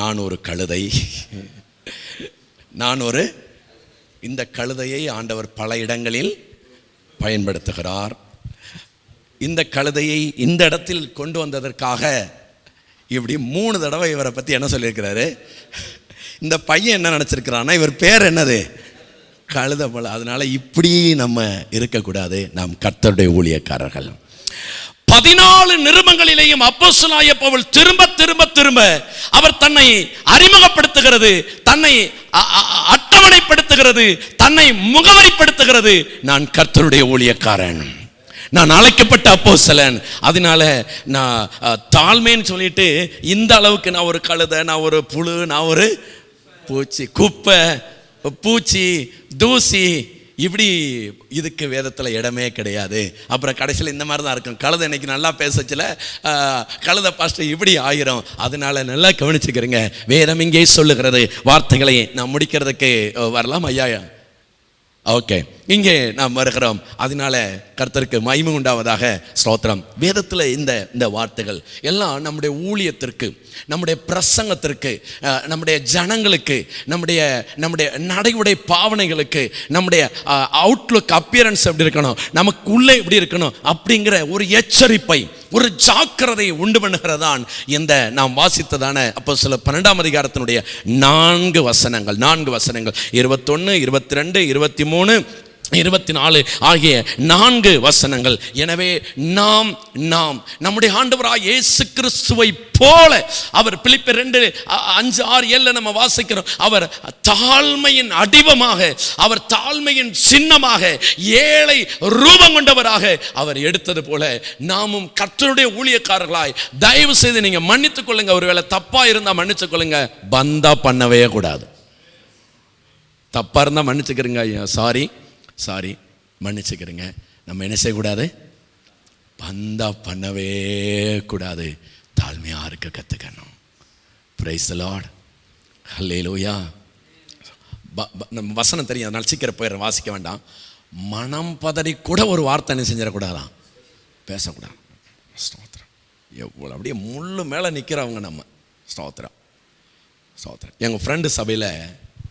[SPEAKER 1] நான் ஒரு கழுதை, இந்த கழுதையை ஆண்டவர் பல இடங்களில் பயன்படுத்துகிறார். இந்த கழுதையை இந்த இடத்தில் கொண்டு வந்ததற்காக இப்படி 3 தடவை இவரை பற்றி என்ன சொல்லியிருக்கிறாரு. இந்த பையன் என்ன நினச்சிருக்கிறான்னா, இவர் பேர் என்னது? கழுதை போல. அதனால இப்படி நம்ம இருக்கக்கூடாது. நாம் கர்த்தருடைய ஊழியக்காரர்கள். 14 நிருபங்களிலேயும் அப்போஸ்தலனாகிய பவுல் திரும்ப திரும்ப திரும்ப அவர் தன்னை அறிமுகப்படுத்துகிறது, தன்னை அட்டவணைப்படுத்துகிறது, தன்னை முகவைப்படுத்துகிறது. நான் கர்த்தருடைய ஊழியக்காரன், நான் அழைக்கப்பட்ட அப்போஸ்தலன். அதனால நான் தாழ்மைன்னு சொல்லிட்டு இந்த அளவுக்கு நான் ஒரு கழுதை, நான் ஒரு புழு, நான் ஒரு பூச்சி, குப்பை, பூச்சி, தூசி, இப்படி இதுக்கு வேதத்தில் இடமே கிடையாது. அப்புறம் கடைசியில் இந்த மாதிரி தான் இருக்கும். கழுதை இன்னைக்கு நல்லா பேசச்சில கழுதை பாஸ்டர் இப்படி ஆயிரும். அதனால நல்லா கவனிச்சுக்கிறேங்க. வேதம் இங்கே சொல்லுகிறது. வார்த்தைகளை நான் முடிக்கிறதுக்கு வரலாம் ஐயா? ஓகே. இங்கே நாம் வருகிறோம். அதனால கர்த்தருக்கு மகிமை உண்டாவதாக. ஸ்தோத்திரம். வேதத்தில் இந்த வார்த்தைகள் எல்லாம் நம்முடைய ஊழியத்திற்கு, நம்முடைய பிரசங்கத்திற்கு, நம்முடைய ஜனங்களுக்கு, நம்முடைய நடைமுறை பாவனைகளுக்கு, நம்முடைய அவுட்லுக் அப்பியரன்ஸ் எப்படி இருக்கணும், நமக்குள்ளே எப்படி இருக்கணும் அப்படிங்கிற ஒரு எச்சரிப்பை, ஒரு ஜாக்கிரதையை உண்டு பண்ணுகிறதான் இந்த நாம் வாசித்ததான அப்போஸ்தலர் 12ஆம் அதிகாரத்தினுடைய 4 வசனங்கள். 21, 22, 23, 24 ஆகிய 4 வசனங்கள். எனவே நாம் நம்முடைய ஆண்டவராகிய இயேசு கிறிஸ்துவை போல அவர் பிலிப்பியர் 2:5-6-7 நம்ம வாசிக்கிறோம். அவர் தாழ்மையின் அடிவமாக, அவர் தாழ்மையின் சின்னமாக, ஏழை ரூபம் கொண்டவராக அவர் எடுத்தது போல நாமும் கர்த்தருடைய ஊழியக்காரர்களாய் தயவு செய்து நீங்க மன்னித்துக் கொள்ளுங்க. ஒருவேளை தப்பா இருந்தா மன்னித்துக் கொள்ளுங்க. பந்தா பண்ணவே கூடாது. தப்பா இருந்தா மன்னிச்சுக்கிறீங்க, சாரி மன்னிச்சுக்கிறீங்க. நம்ம என்ன செய்யக்கூடாது? பந்தா பண்ணவே கூடாது. தாழ்மையா இருக்க கத்துக்கணும். Praise the Lord. ஹல்லேலூயா. நம்ம வசனம் தெரியும், அதனால சீக்கிரம் போயிடுறேன், வாசிக்க வேண்டாம். மனம் பதறி கூட ஒரு வார்த்தை என்ன செஞ்சிடக்கூடாதான், பேசக்கூடாது. ஸ்தோத்திரம். எவ்வளோ அப்படியே முள்ளு மேலே நிற்கிறவங்க நம்ம. ஸ்தோத்திரம். எங்கள் ஃப்ரெண்டு சபையில்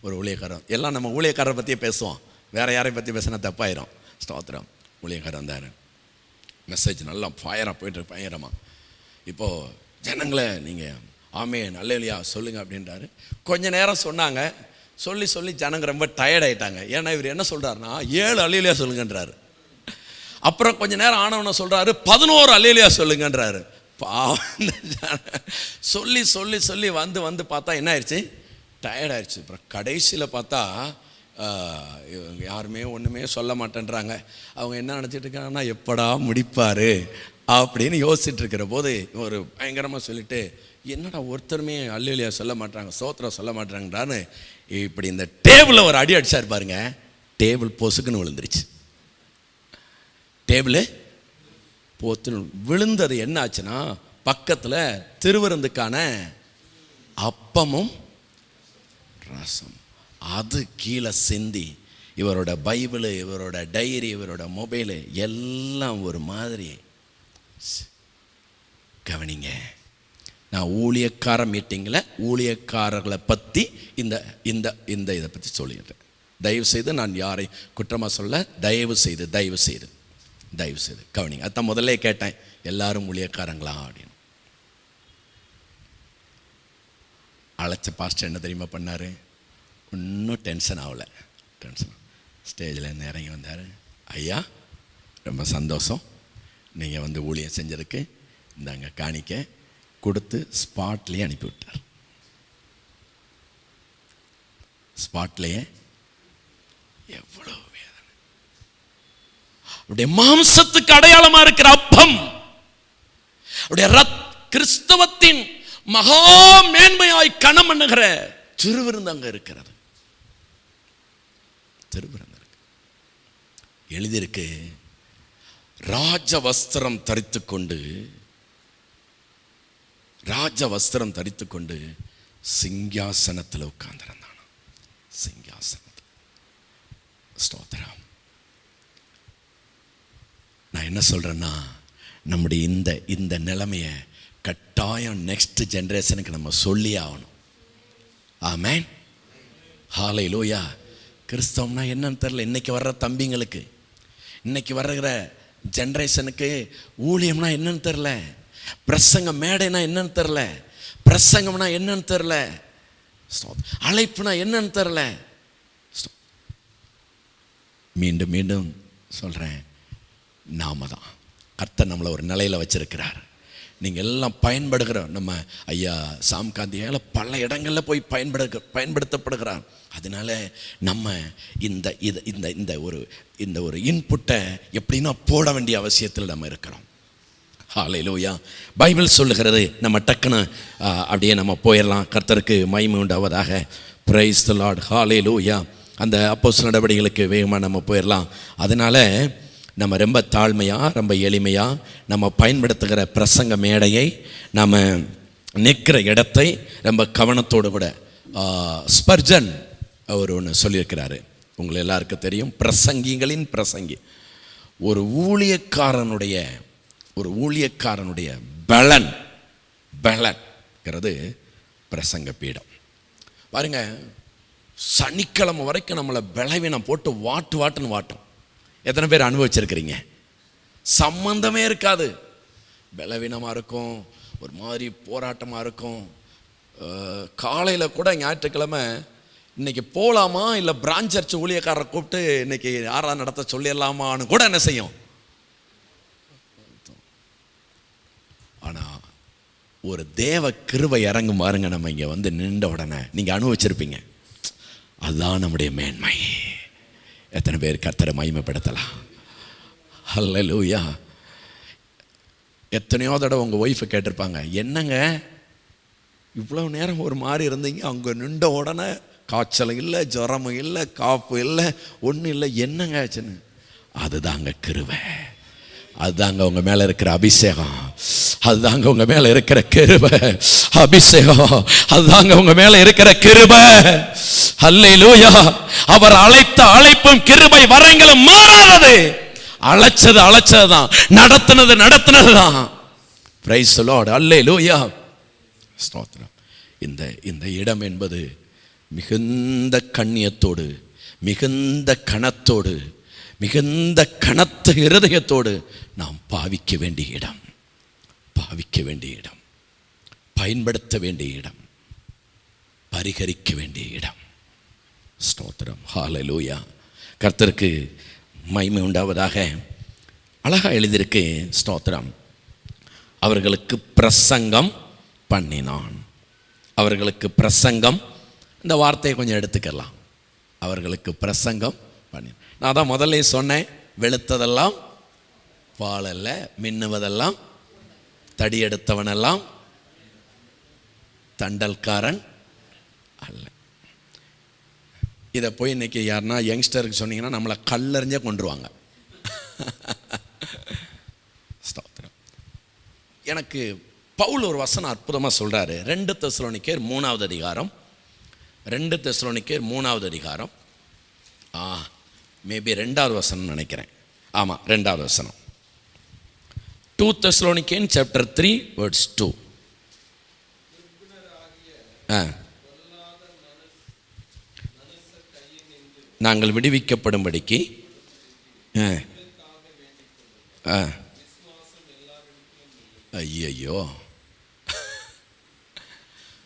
[SPEAKER 1] ஒரு ஊழியக்காரன், எல்லாம் நம்ம ஊழியக்காரரை பற்றியே பேசுவோம், வேறு யாரையும் பற்றி பேசினா தப்பாயிரும். ஸ்தோத்திரம். ஊழியக்காரன் இருந்தார். மெசேஜ் நல்லா ஃபயராக போய்ட்டு பயங்கரமாக. இப்போது ஜனங்களை நீங்கள் ஆமென் அல்லேலூயா சொல்லுங்கள் அப்படின்றாரு. கொஞ்ச நேரம் சொன்னாங்க. சொல்லி ஜனங்க ரொம்ப டயர்ட் ஆகிட்டாங்க. ஏன்னா இவர் என்ன சொல்கிறாருன்னா 7 அல்லேலூயா சொல்லுங்கன்றாரு. அப்புறம் கொஞ்ச நேரம் ஆனவனை சொல்கிறாரு 11 அல்லேலூயா சொல்லுங்கன்றாரு. சொல்லி வந்து பார்த்தா என்ன ஆயிடுச்சு, டயர்ட் ஆயிடுச்சு. அப்புறம் கடைசியில் பார்த்தா இவங்க யாருமே ஒன்றுமே சொல்ல மாட்டேன்றாங்க. அவங்க என்ன நினச்சிட்டு இருக்காங்கன்னா எப்படா முடிப்பார் அப்படின்னு யோசிச்சுட்டு இருக்கிற போது ஒரு பயங்கரமாக சொல்லிட்டு, என்னடா ஒருத்தருமே அல்லேலூயா சொல்ல மாட்டாங்க, ஸ்தோத்திரம் சொல்ல மாட்டாங்கடான்னு இப்படி இந்த டேபிளில் ஒரு அடி அடிச்சார் பாருங்க. டேபிள் பொசுக்குன்னு விழுந்துருச்சு. டேபிள் போத்து விழுந்தது. என்ன ஆச்சுன்னா பக்கத்தில் திருவிருந்துக்கான அப்பமும் ரசம் அது கீழே சிந்தி இவரோட பைபிளு, இவரோட டைரி, இவரோட மொபைலு எல்லாம் ஒரு மாதிரி. கவனிங்க, நான் ஊழியக்கார மீட்டிங்கில் ஊழியக்காரர்களை பற்றி இந்த இதை பற்றி சொல்லிடுறேன். தயவு செய்து நான் யாரை குற்றமாக சொல்ல, தயவு செய்து கவனிங்க. அதான் முதல்ல கேட்டேன், எல்லாரும் ஊழியக்காரங்களா அப்படின்னு. அழைச்ச பாஸ்டர் என்ன தெரியுமா பண்ணார்? இன்னும் டென்ஷன் ஆகலை. ஸ்டேஜில் இருந்து இறங்கி வந்தார். ஐயா ரொம்ப சந்தோஷம், நீங்கள் வந்து ஊழியம் செஞ்சதுக்கு இந்தாங்க காணிக்க கொடுத்து ஸ்பாட்லேயே அனுப்பிவிட்டார். ஸ்பாட்லேயே. எவ்வளோ வேதனை! அப்படியே மாம்சத்துக்கு அடையாளமா இருக்கிற அப்பம், அப்படியே கிறிஸ்தவத்தின் மகா மேன்மையாய் கணம் பண்ணுகிற திருவிருந்து அங்க இருக்கிறது. திருவிருந்து எழுதியிருக்கு, ராஜ வஸ்திரம் தரித்து கொண்டு சிங்காசனத்தில் உட்கார்ந்திருந்தான். சிங்காசனத்தில். ஸ்தோத்திரம். நான் என்ன சொல்றேன்னா, நம்முடைய இந்த நிலைமையை கட்டாயம் நெக்ஸ்ட் ஜெனரேஷனுக்கு நம்ம சொல்லி ஆகணும். ஆமென். ஹல்லேலூயா. கிறிஸ்தவம்னா என்னன்னு தெரியல. இன்னைக்கு வர்ற தம்பிங்களுக்கு, இன்னைக்கு வர்ற ஜெனரேஷனுக்கு ஊழியம்னா என்னன்னு தெரியல, பிரசங்க மேடைனா என்னன்னு தெரியல, பிரசங்கம்னா என்னன்னு தெரியல, அழைப்புனா என்னன்னு தெரியல. மீண்டும் சொல்றேன், நாம தான் கர்த்தர் நம்மளை ஒரு நிலையில் வச்சிருக்கிறார். நீங்கள் எல்லாம் பயன்படுகிற நம்ம ஐயா சாம்காந்தியால் பல இடங்களில் போய் பயன்படுத்தப்படுகிறார். அதனால நம்ம இந்த ஒரு இன்புட்டை எப்படின்னா போட வேண்டிய அவசியத்தில் நம்ம இருக்கிறோம். ஹல்லேலூயா. பைபிள் சொல்லுகிறது. நம்ம டக்குன்னு அப்படியே நம்ம போயிடலாம். கர்த்தருக்கு மகிமை உண்டாவதாக. Praise the Lord. ஹல்லேலூயா. அந்த அப்போஸ்தலர் நடவடிக்கைகளுக்கு வேகமாக நம்ம போயிடலாம். அதனால நம்ம ரொம்ப தாழ்மையாக, ரொம்ப எளிமையாக நம்ம பயன்படுத்துகிற பிரசங்க மேடையை, நம்ம நிற்கிற இடத்தை ரொம்ப கவனத்தோடு கூட ஸ்பர்ஜன் அவர் ஒன்று சொல்லியிருக்கிறாரு. உங்களை எல்லாருக்கும் தெரியும், பிரசங்கிகளின் பிரசங்கி. ஒரு ஊழியக்காரனுடைய பலன்கிறது பிரசங்க பீடம். பாருங்க, சனிக்கிழமை வரைக்கும் நம்மளை பலவீனம் போட்டு வாட்டுன்னு வாட்டும். எத்தனை பேர் அனுபவிச்சிருக்கிறீங்க? சம்பந்தமே இருக்காது, பலவீனமாக இருக்கும், ஒரு மாதிரி போராட்டமாக இருக்கும். காலையில் கூட ஞாயிற்றுக்கிழமை இன்னைக்கு போகலாமா இல்லை பிரான்ச் சர்ச் ஊழியக்காரரை கூப்பிட்டு இன்னைக்கு ஆராதனை நடத்த சொல்லிடலாமான்னு கூட என்ன செய்யும். ஆனால் ஒரு தேவ கிருபை இறங்கும் பாருங்க, நம்ம இங்கே வந்து நின்ற உடனே நீங்கள் அனுபவிச்சிருப்பீங்க. அதுதான் நம்முடைய மேன்மை. எத்தனை பேர் கர்த்தரை மகிமைப்படுத்தலாம்? ஹல்லேலூயா. எத்தனையோ தடவை உங்கள் ஒய்ஃபை கேட்டிருப்பாங்க, என்னங்க இவ்வளோ நேரம் ஒரு மாதிரி இருந்தீங்க, அங்கே நின்ற உடனே காய்ச்சல் இல்லை, ஜுரமும் இல்லை, காப்பு இல்லை, ஒன்றும் இல்லை, என்னங்க ஆச்சுன்னு. அதுதாங்க கிருபை, அதுதாங்க உங்க மேல இருக்கிற அபிஷேகம், அதுதாங்க உங்க மேல இருக்கிற கிருபை. அபிஷேகம் அதுதாங்க உங்க மேல இருக்கிற கிருபை. அல்லேலூயா. அவர் அழைத்த அழைப்பும் கிருபை வரங்களும் மாறாதது. அழைச்சதுதான், நடத்தினதுதான். Praise the Lord. அல்லேலூயா. ஸ்தோத்திரம். இந்த இடம் என்பது மிகுந்த கண்ணியத்தோடு, மிகுந்த கனத்தோடு, மிகுந்த கனத்த இருதயத்தோடு நாம் பாவிக்க வேண்டிய இடம், பயன்படுத்த வேண்டிய இடம், பரிகரிக்க வேண்டிய இடம். ஸ்தோத்திரம். ஹல்லேலூயா. கர்த்தருக்கு மகிமை உண்டாவதாக. அழகா எழுதியிருக்கு. ஸ்தோத்திரம். அவர்களுக்கு பிரசங்கம் பண்ணினான். அவர்களுக்கு பிரசங்கம், இந்த வார்த்தையை கொஞ்சம் எடுத்துக்கலாம். அவர்களுக்கு பிரசங்கம் பண்ணி, நான் தான் முதல்ல சொன்னேன், வெளுத்ததெல்லாம் பால் அல்ல, மின்னுவதெல்லாம் தடி எடுத்தவனெல்லாம் தண்டல்காரன் அல்ல. இதை போய் இன்னைக்கு யாருன்னா யங்ஸ்டருக்கு சொன்னீங்கன்னா நம்மளை கல்லறிஞ்சே கொண்டுருவாங்க. எனக்கு பவுல் ஒரு வசனம் அற்புதமாக சொல்கிறாரு. 2 தெசலோனிக்கேயர் 3வது அதிகாரம், 2 தெசலோனிக்கேயர் 3வது அதிகாரம், மேபி 2வது வசனம் நினைக்கிறேன். ஆமாம், 2வது வசனம். 2 தெசலோனிக்கேயர் chapter 3 verse 2. நாங்கள் விடுவிக்கப்படும்படிக்கு ஐயோ,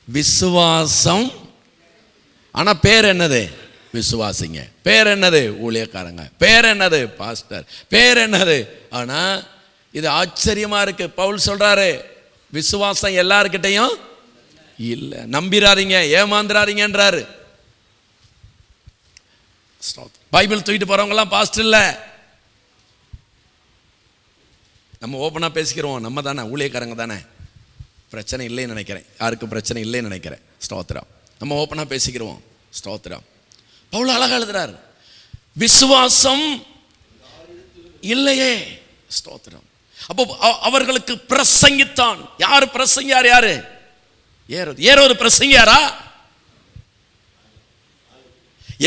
[SPEAKER 1] விசுவாசம். ஆனா பேர் என்னது? விசுவாசிங்க. பேர் என்னது? ஊழியக்காரங்க. பேர் என்னது? பாஸ்டர். பேர் என்னது? ஆனா இது ஆச்சரியமா இருக்கு. பவுல் சொல்றாரு, விசுவாசம் எல்லார்கிட்டையும் இல்ல, நம்பிராதீங்க, ஏமாந்துராதீங்கன்றாரு. பைபிள் தூக்கிட்டு போறவங்க எல்லாம் பாஸ்டர் இல்ல. நம்ம ஓப்பனா பேசிக்கிறோம், நம்ம தானே ஊழியக்காரங்க தானே, பிரச்சனை இல்லைன்னு நினைக்கிறேன், யாருக்கும் பிரச்சனை இல்லைன்னு நினைக்கிறேன். ஸ்தோத்திரம். நம்ம ஓப்பனா பேசிக்கிறோம். ஸ்தோத்திரம். பவுல் அழகா எழுதுறார், விசுவாசம் இல்லையே. ஸ்தோத்திரம். அப்போ அவர்களுக்கு பிரசங்கித்தான். யாரு பிரசங்கியார்? யாரு? ஏரோது பிரசங்கியாரா?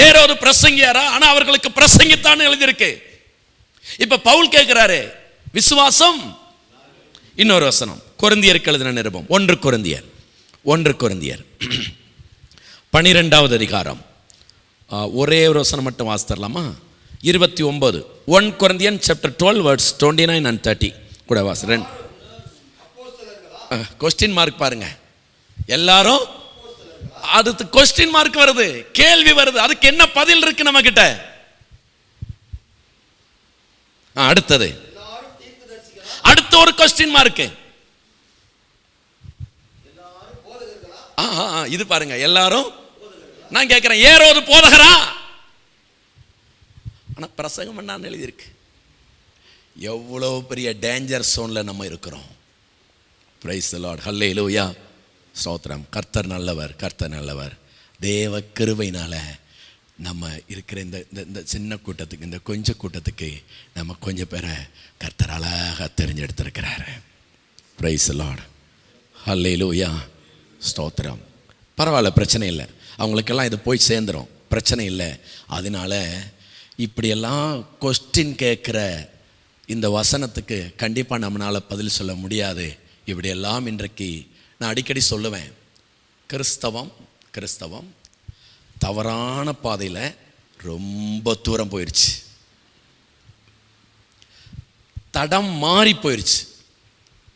[SPEAKER 1] ஏரோது பிரசங்கியாரா? ஆனா அவர்களுக்கு பிரசங்கித்தான் எழுதியிருக்கு. இப்ப பவுல் கேட்கிறாரு, விசுவாசம். இன்னொரு வசனம், கொரிந்தியருக்கு எழுதின நிருபம், 1 கொரிந்தியர் 12வது அதிகாரம், ஒரே ஒரு வசனம் மட்டும் வாசித்தரலாமா? 29. 1 Corinthians chapter 12 verse 29 and 30 கூட வாசிறேன். கொஸ்டின் மார்க் பாருங்க. எல்லாரும், அதுக்கு கொஸ்டின் மார்க் வருது, கேள்வி வருது, அதுக்கு என்ன பதில் இருக்கு நம்ம கிட்ட? அடுத்தது, அடுத்த ஒரு கொஸ்டின் மார்க். இது பாருங்க, எல்லாரும். நான் கேட்கிறேன், ஏரோது போதகரா? ஆனா பிரசங்கம் பண்ணான்னு எழுதியிருக்கு. எவ்வளவு பெரிய டேஞ்சர் சோன்ல நம்ம இருக்கிறோம். Praise the Lord. ஹல்லேலூயா. ஸ்தோத்திரம். கர்த்தர் நல்லவர், கர்த்தர் நல்லவர். தேவ கிருபையினால நம்ம இருக்கிற இந்த சின்ன கூட்டத்துக்கு, இந்த கொஞ்ச கூட்டத்துக்கு நம்ம கொஞ்சம் பேரை கர்த்தர் அழகாக தெரிஞ்செடுத்திருக்கிறாரு. Price the Lord. ஹல்லேலூயா. ஸ்தோத்திரம். பரவாயில்ல, பிரச்சனை இல்லை, அவங்களுக்கெல்லாம் இது போய் சேர்ந்துடும். பிரச்சனை இல்லை. அதனால இப்படியெல்லாம் கொஸ்டின் கேட்குற இந்த வசனத்துக்கு கண்டிப்பாக நம்மளால் பதில் சொல்ல முடியாது. இப்படியெல்லாம் இன்றைக்கு நான் அடிக்கடி சொல்லுவேன், கிறிஸ்தவம் தவறான பாதையில் ரொம்ப தூரம் போயிடுச்சு. தடம் மாறி போயிடுச்சு,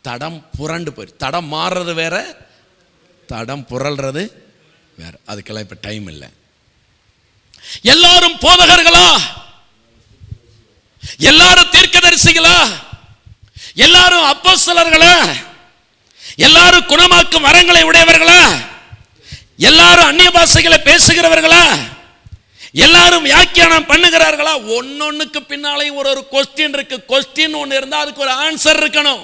[SPEAKER 1] தடம் புரண்டு போயிடுச்சு. தடம் மாறுறது வேற, தடம் புரள்றது வேற. அதுக்கெல்லாம் இப்போ டைம் இல்லை. எல்லாரும் போதகர்களா? எல்லாரும் தீர்க்கதரிசிகளா? எல்லாரும் அப்போஸ்தலர்களா? எல்லாரும் குணமாக்கும் வரங்களை உடையவர்களா? எல்லாரும் அந்நிய பாஷைகளை பேசுகிறவர்களா? எல்லாரும் வியாக்கியானம் பண்ணுகிறார்களா? ஒன்னொன்னுக்கு பின்னாலே ஒரு கொஸ்டின் இருக்கு. கொஸ்டின் ஒன்று இருந்தா அதுக்கு ஒரு ஆன்சர் இருக்கணும்.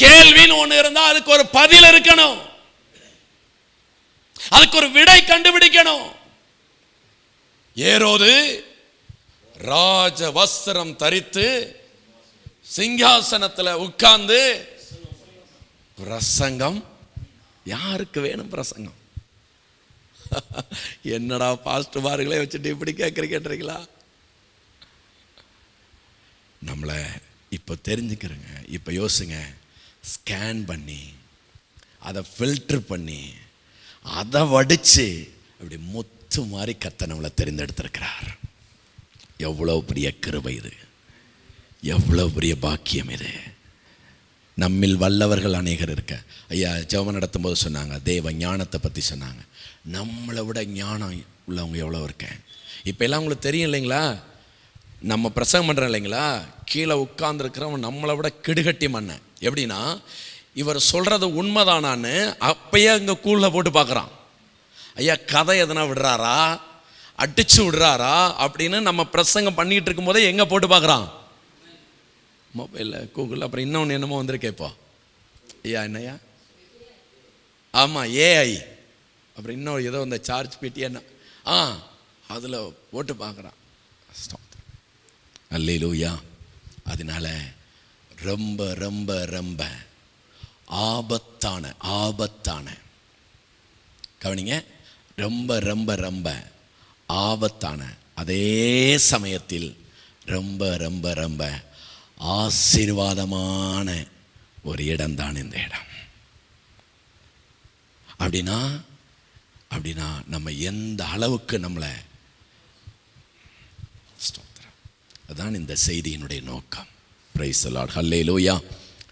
[SPEAKER 1] கேள்வின்னு ஒன்று இருந்தா அதுக்கு ஒரு பதில் இருக்கணும். அதுக்கு ஒரு விடை கண்டுபிடிக்கணும். ஏரோது ராஜ வஸ்திரம் தரித்து சிங்காசனத்தில் உட்கார்ந்து பிரசங்கம். யாருக்கு வேணும் பிரசங்கம்? என்னடா பாஸ்டர்மார்களே வச்சுட்டு இப்படி கேட்குறீங்களா? நம்மளை இப்போ தெரிஞ்சுக்கிறேங்க. இப்போ யோசிங்க, ஸ்கேன் பண்ணி அதை ஃபில்டர் பண்ணி அதை வடித்து அப்படி முத்து மாதிரி கர்த்தர் நம்மளை தெரிந்தெடுத்திருக்கிறார். எவ்வளோ பெரிய கிருபை இது, எவ்வளோ பெரிய பாக்கியம் இது. நம்மில் வல்லவர்கள் அநேகர் இருக்க. ஐயா ஜெபம் நடத்தும் போது சொன்னாங்க, தேவ ஞானத்தை பற்றி சொன்னாங்க. நம்மளை விட ஞானம் உள்ளவங்க எவ்வளோ இருக்கேன். இப்போ எல்லாம் உங்களுக்கு தெரியும் இல்லைங்களா? நம்ம பிரசங்கம் பண்ணுறோம் இல்லைங்களா? கீழே உட்கார்ந்துருக்கிறவன் நம்மளை விட கிடுகட்டி மண்ண. எப்படின்னா, இவர் சொல்கிறது உண்மைதானான்னு அப்பயே அங்கே கூழில் போட்டு பார்க்குறான். ஐயா கதை எதனா விடுறாரா, அடிச்சு விடுறாரா அப்படின்னு நம்ம பிரசங்கம் பண்ணிகிட்டு இருக்கும் போதே எங்கே போட்டு பார்க்குறான்? மொபைலில், கூகுளில். அப்புறம் இன்னொன்று என்னமோ வந்திருக்கேப்பா ஐயா, என்னையா? ஆமாம், ஏஐ. அப்புறம் இன்னும் ஏதோ இந்த சார்ஜ் பெட்டி என்ன அதில் போட்டு பார்க்குறான். அல்லேலூயா. அதனால ரொம்ப ரொம்ப ரொம்ப ஆபத்தான கவனிங்க, ரொம்ப ரொம்ப ரொம்ப ஆபத்தான, அதே சமயத்தில் ரொம்ப ரொம்ப ரொம்ப ஆசீர்வாதமான ஒரு இடம் தான் இந்த இடம். அப்படின்னா நம்ம எந்த அளவுக்கு நம்மளை, அதான் இந்த செய்தியினுடைய நோக்கம். Price the Lord, hallelujah.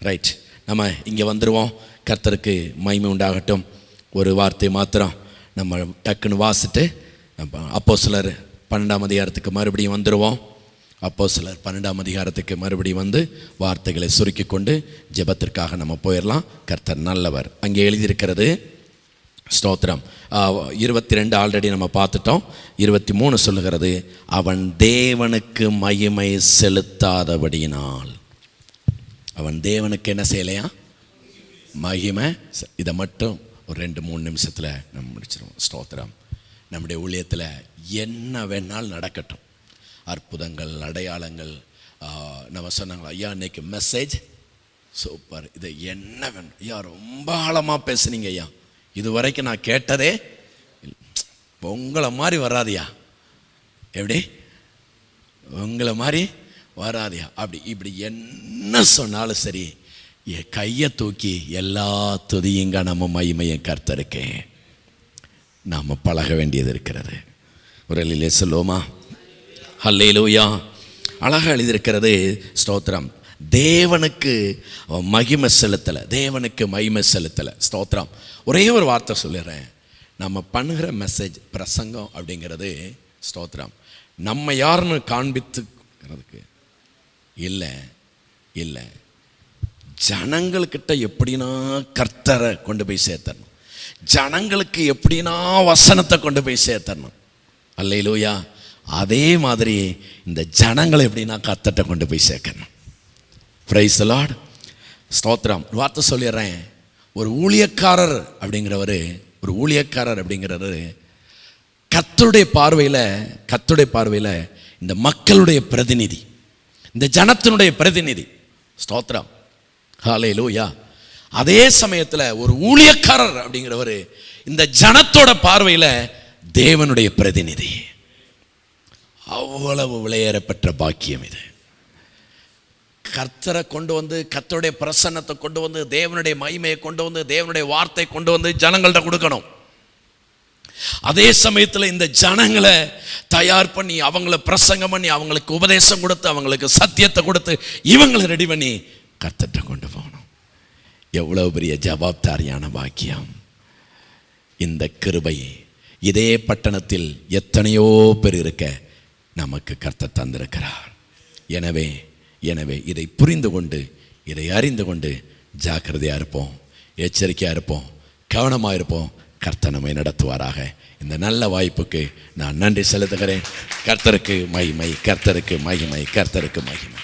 [SPEAKER 1] Right, நம்ம இங்கே வந்துடுவோம். கர்த்தருக்கு மகிமை உண்டாகட்டும். ஒரு வார்த்தை மாத்திரம் நம்ம டக்குன்னு வாசிட்டு நம்ம அப்போஸ்தலர் 12ஆம் அதிகாரத்துக்கு மறுபடியும் வந்துடுவோம். அப்போஸ்தலர் 12ஆம் அதிகாரத்துக்கு மறுபடியும் வந்து வார்த்தைகளை சுருக்கி கொண்டு ஜெபத்திற்காக நம்ம போயிடலாம். கர்த்தர் நல்லவர். அங்கே எழுதியிருக்கிறது, ஸ்தோத்திரம், 22 ஆல்ரெடி நம்ம பார்த்துட்டோம். 23 சொல்லுகிறது, அவன் தேவனுக்கு மகிமை செலுத்தாதபடியினால். அவன் தேவனுக்கு என்ன செய்யலையா? மகிமை. இதை மட்டும் ஒரு 2-3 நிமிஷத்தில் நம்ம முடிச்சிடுவோம். ஸ்தோத்திரம். நம்முடைய ஊழியத்தில் என்ன வேணாலும் நடக்கட்டும், அற்புதங்கள், அடையாளங்கள். நம்ம சொன்னாங்களா, ஐயா இன்னைக்கு மெசேஜ் சூப்பர், இது என்ன வேணும் ஐயா, ரொம்ப ஆழமாக பேசுனீங்க ஐயா, இது வரைக்கும் நான் கேட்டதே உங்களை மாதிரி வராதியா. எப்படி? உங்களை மாதிரி வராதியா. அப்படி இப்படி என்ன சொன்னாலும் சரி, என் கையை தூக்கி எல்லா துதியுங்க நம்ம மகிமையும் கர்த்தருக்கே நாம் பழக வேண்டியது இருக்கிறது. ஒரு இல்லையே சொல்லுவோமா? ஹல்லேலூயா. அழகாக எழுதியிருக்கிறது, ஸ்தோத்திரம், தேவனுக்கு மகிமை செலுத்தலை, தேவனுக்கு மகிமை செலுத்தலை. ஸ்தோத்திரம். ஒரே ஒரு வார்த்தை சொல்லிடுறேன். நம்ம பண்ணுகிற மெசேஜ், பிரசங்கம் அப்படிங்கிறது, ஸ்தோத்திரம், நம்ம யாருன்னு காண்பித்துக்கிறதுக்கு இல்லை, ஜனங்கள்கிட்ட எப்படின்னா கர்த்தரை கொண்டு போய் சேர்த்தரணும், ஜனங்களுக்கு எப்படின்னா வசனத்தை கொண்டு போய் சேர்த்தரணும். அல்லேலூயா. அதே மாதிரி இந்த ஜனங்களை எப்படின்னா கர்த்தரை கொண்டு போய் சேர்க்கணும். Price the Lord. ஸ்தோத்திரம். ஒரு வார்த்தை சொல்லிடுறேன். ஒரு ஊழியக்காரர் அப்படிங்கிறவர் கர்த்தருடைய பார்வையில் இந்த மக்களுடைய பிரதிநிதி, இந்த ஜனத்தினுடைய பிரதிநிதி. ஸ்தோத்திரம். ஹல்லேலூயா. அதே சமயத்தில் ஒரு ஊழியக்காரர் அப்படிங்கிறவர் இந்த ஜனத்தோட பார்வையில் தேவனுடைய பிரதிநிதி. அவ்வளவு விலையேறப்பெற்ற பாக்கியம் இது. கர்த்தரை கொண்டு வந்து, கர்த்தருடைய பிரசன்னத்தை கொண்டு வந்து, தேவனுடைய மகிமையை கொண்டு வந்து, தேவனுடைய வார்த்தை கொண்டு வந்து ஜனங்கள்கிட்ட கொடுக்கணும். அதே சமயத்தில் இந்த ஜனங்களை தயார் பண்ணி, அவங்கள பிரசங்கம் பண்ணி, அவங்களுக்கு உபதேசம் கொடுத்து, அவங்களுக்கு சத்தியத்தை கொடுத்து, இவங்களை ரெடி பண்ணி கர்த்தர்கிட்ட கொண்டு போகணும். எவ்வளவு பெரிய ஜவாப்தாரியான பாக்கியம். இந்த கிருபை இதே பட்டணத்தில் எத்தனையோ பேர் இருக்க நமக்கு கர்த்தர் தந்திருக்கிறார். எனவே இதை புரிந்து கொண்டு, இதை அறிந்து கொண்டு ஜாக்கிரதையாக இருப்போம், எச்சரிக்கையாக இருப்போம், கவனமாக இருப்போம். கர்த்தர் நம்மை நடத்துவாராக. இந்த நல்ல வாய்ப்புக்கு நான் நன்றி செலுத்துகிறேன். கர்த்தருக்கு மகிமை, கர்த்தருக்கு மகிமை, கர்த்தருக்கு மகிமை.